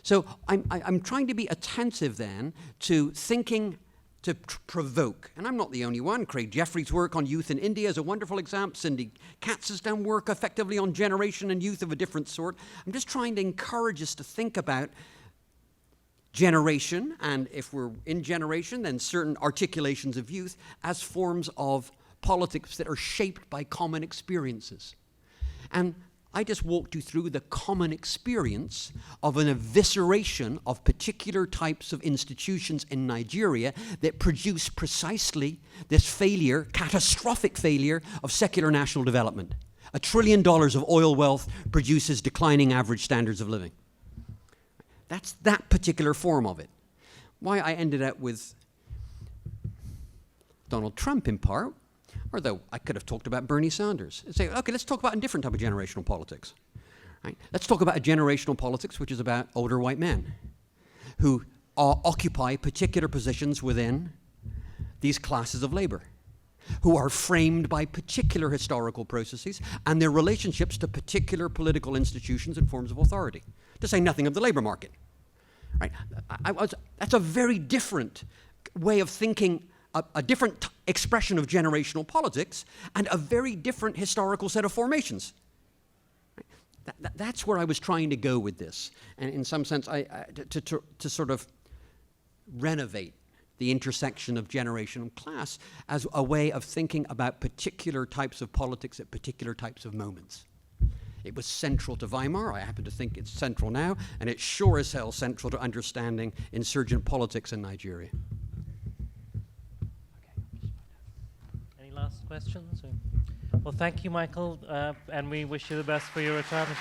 So I'm trying to be attentive then to thinking to provoke. And I'm not the only one. Craig Jeffrey's work on youth in India is a wonderful example. Cindy Katz's done work effectively on generation and youth of a different sort. I'm just trying to encourage us to think about generation, and if we're in generation, then certain articulations of youth as forms of politics that are shaped by common experiences. And I just walked you through the common experience of an evisceration of particular types of institutions in Nigeria that produce precisely this failure, catastrophic failure, of secular national development. $1 trillion of oil wealth produces declining average standards of living. That's that particular form of it. Why I ended up with Donald Trump in part, although I could have talked about Bernie Sanders and say, okay, let's talk about a different type of generational politics. Right? Let's talk about a generational politics which is about older white men who occupy particular positions within these classes of labor, who are framed by particular historical processes and their relationships to particular political institutions and forms of authority, to say nothing of the labor market. Right? That's a very different way of thinking, a different expression of generational politics, and a very different historical set of formations. Right? That's where I was trying to go with this, and in some sense, to sort of renovate the intersection of generation and class as a way of thinking about particular types of politics at particular types of moments. It was central to Weimar. I happen to think it's central now, and it's sure as hell central to understanding insurgent politics in Nigeria. Any last questions? Well, thank you, Michael, and we wish you the best for your retirement.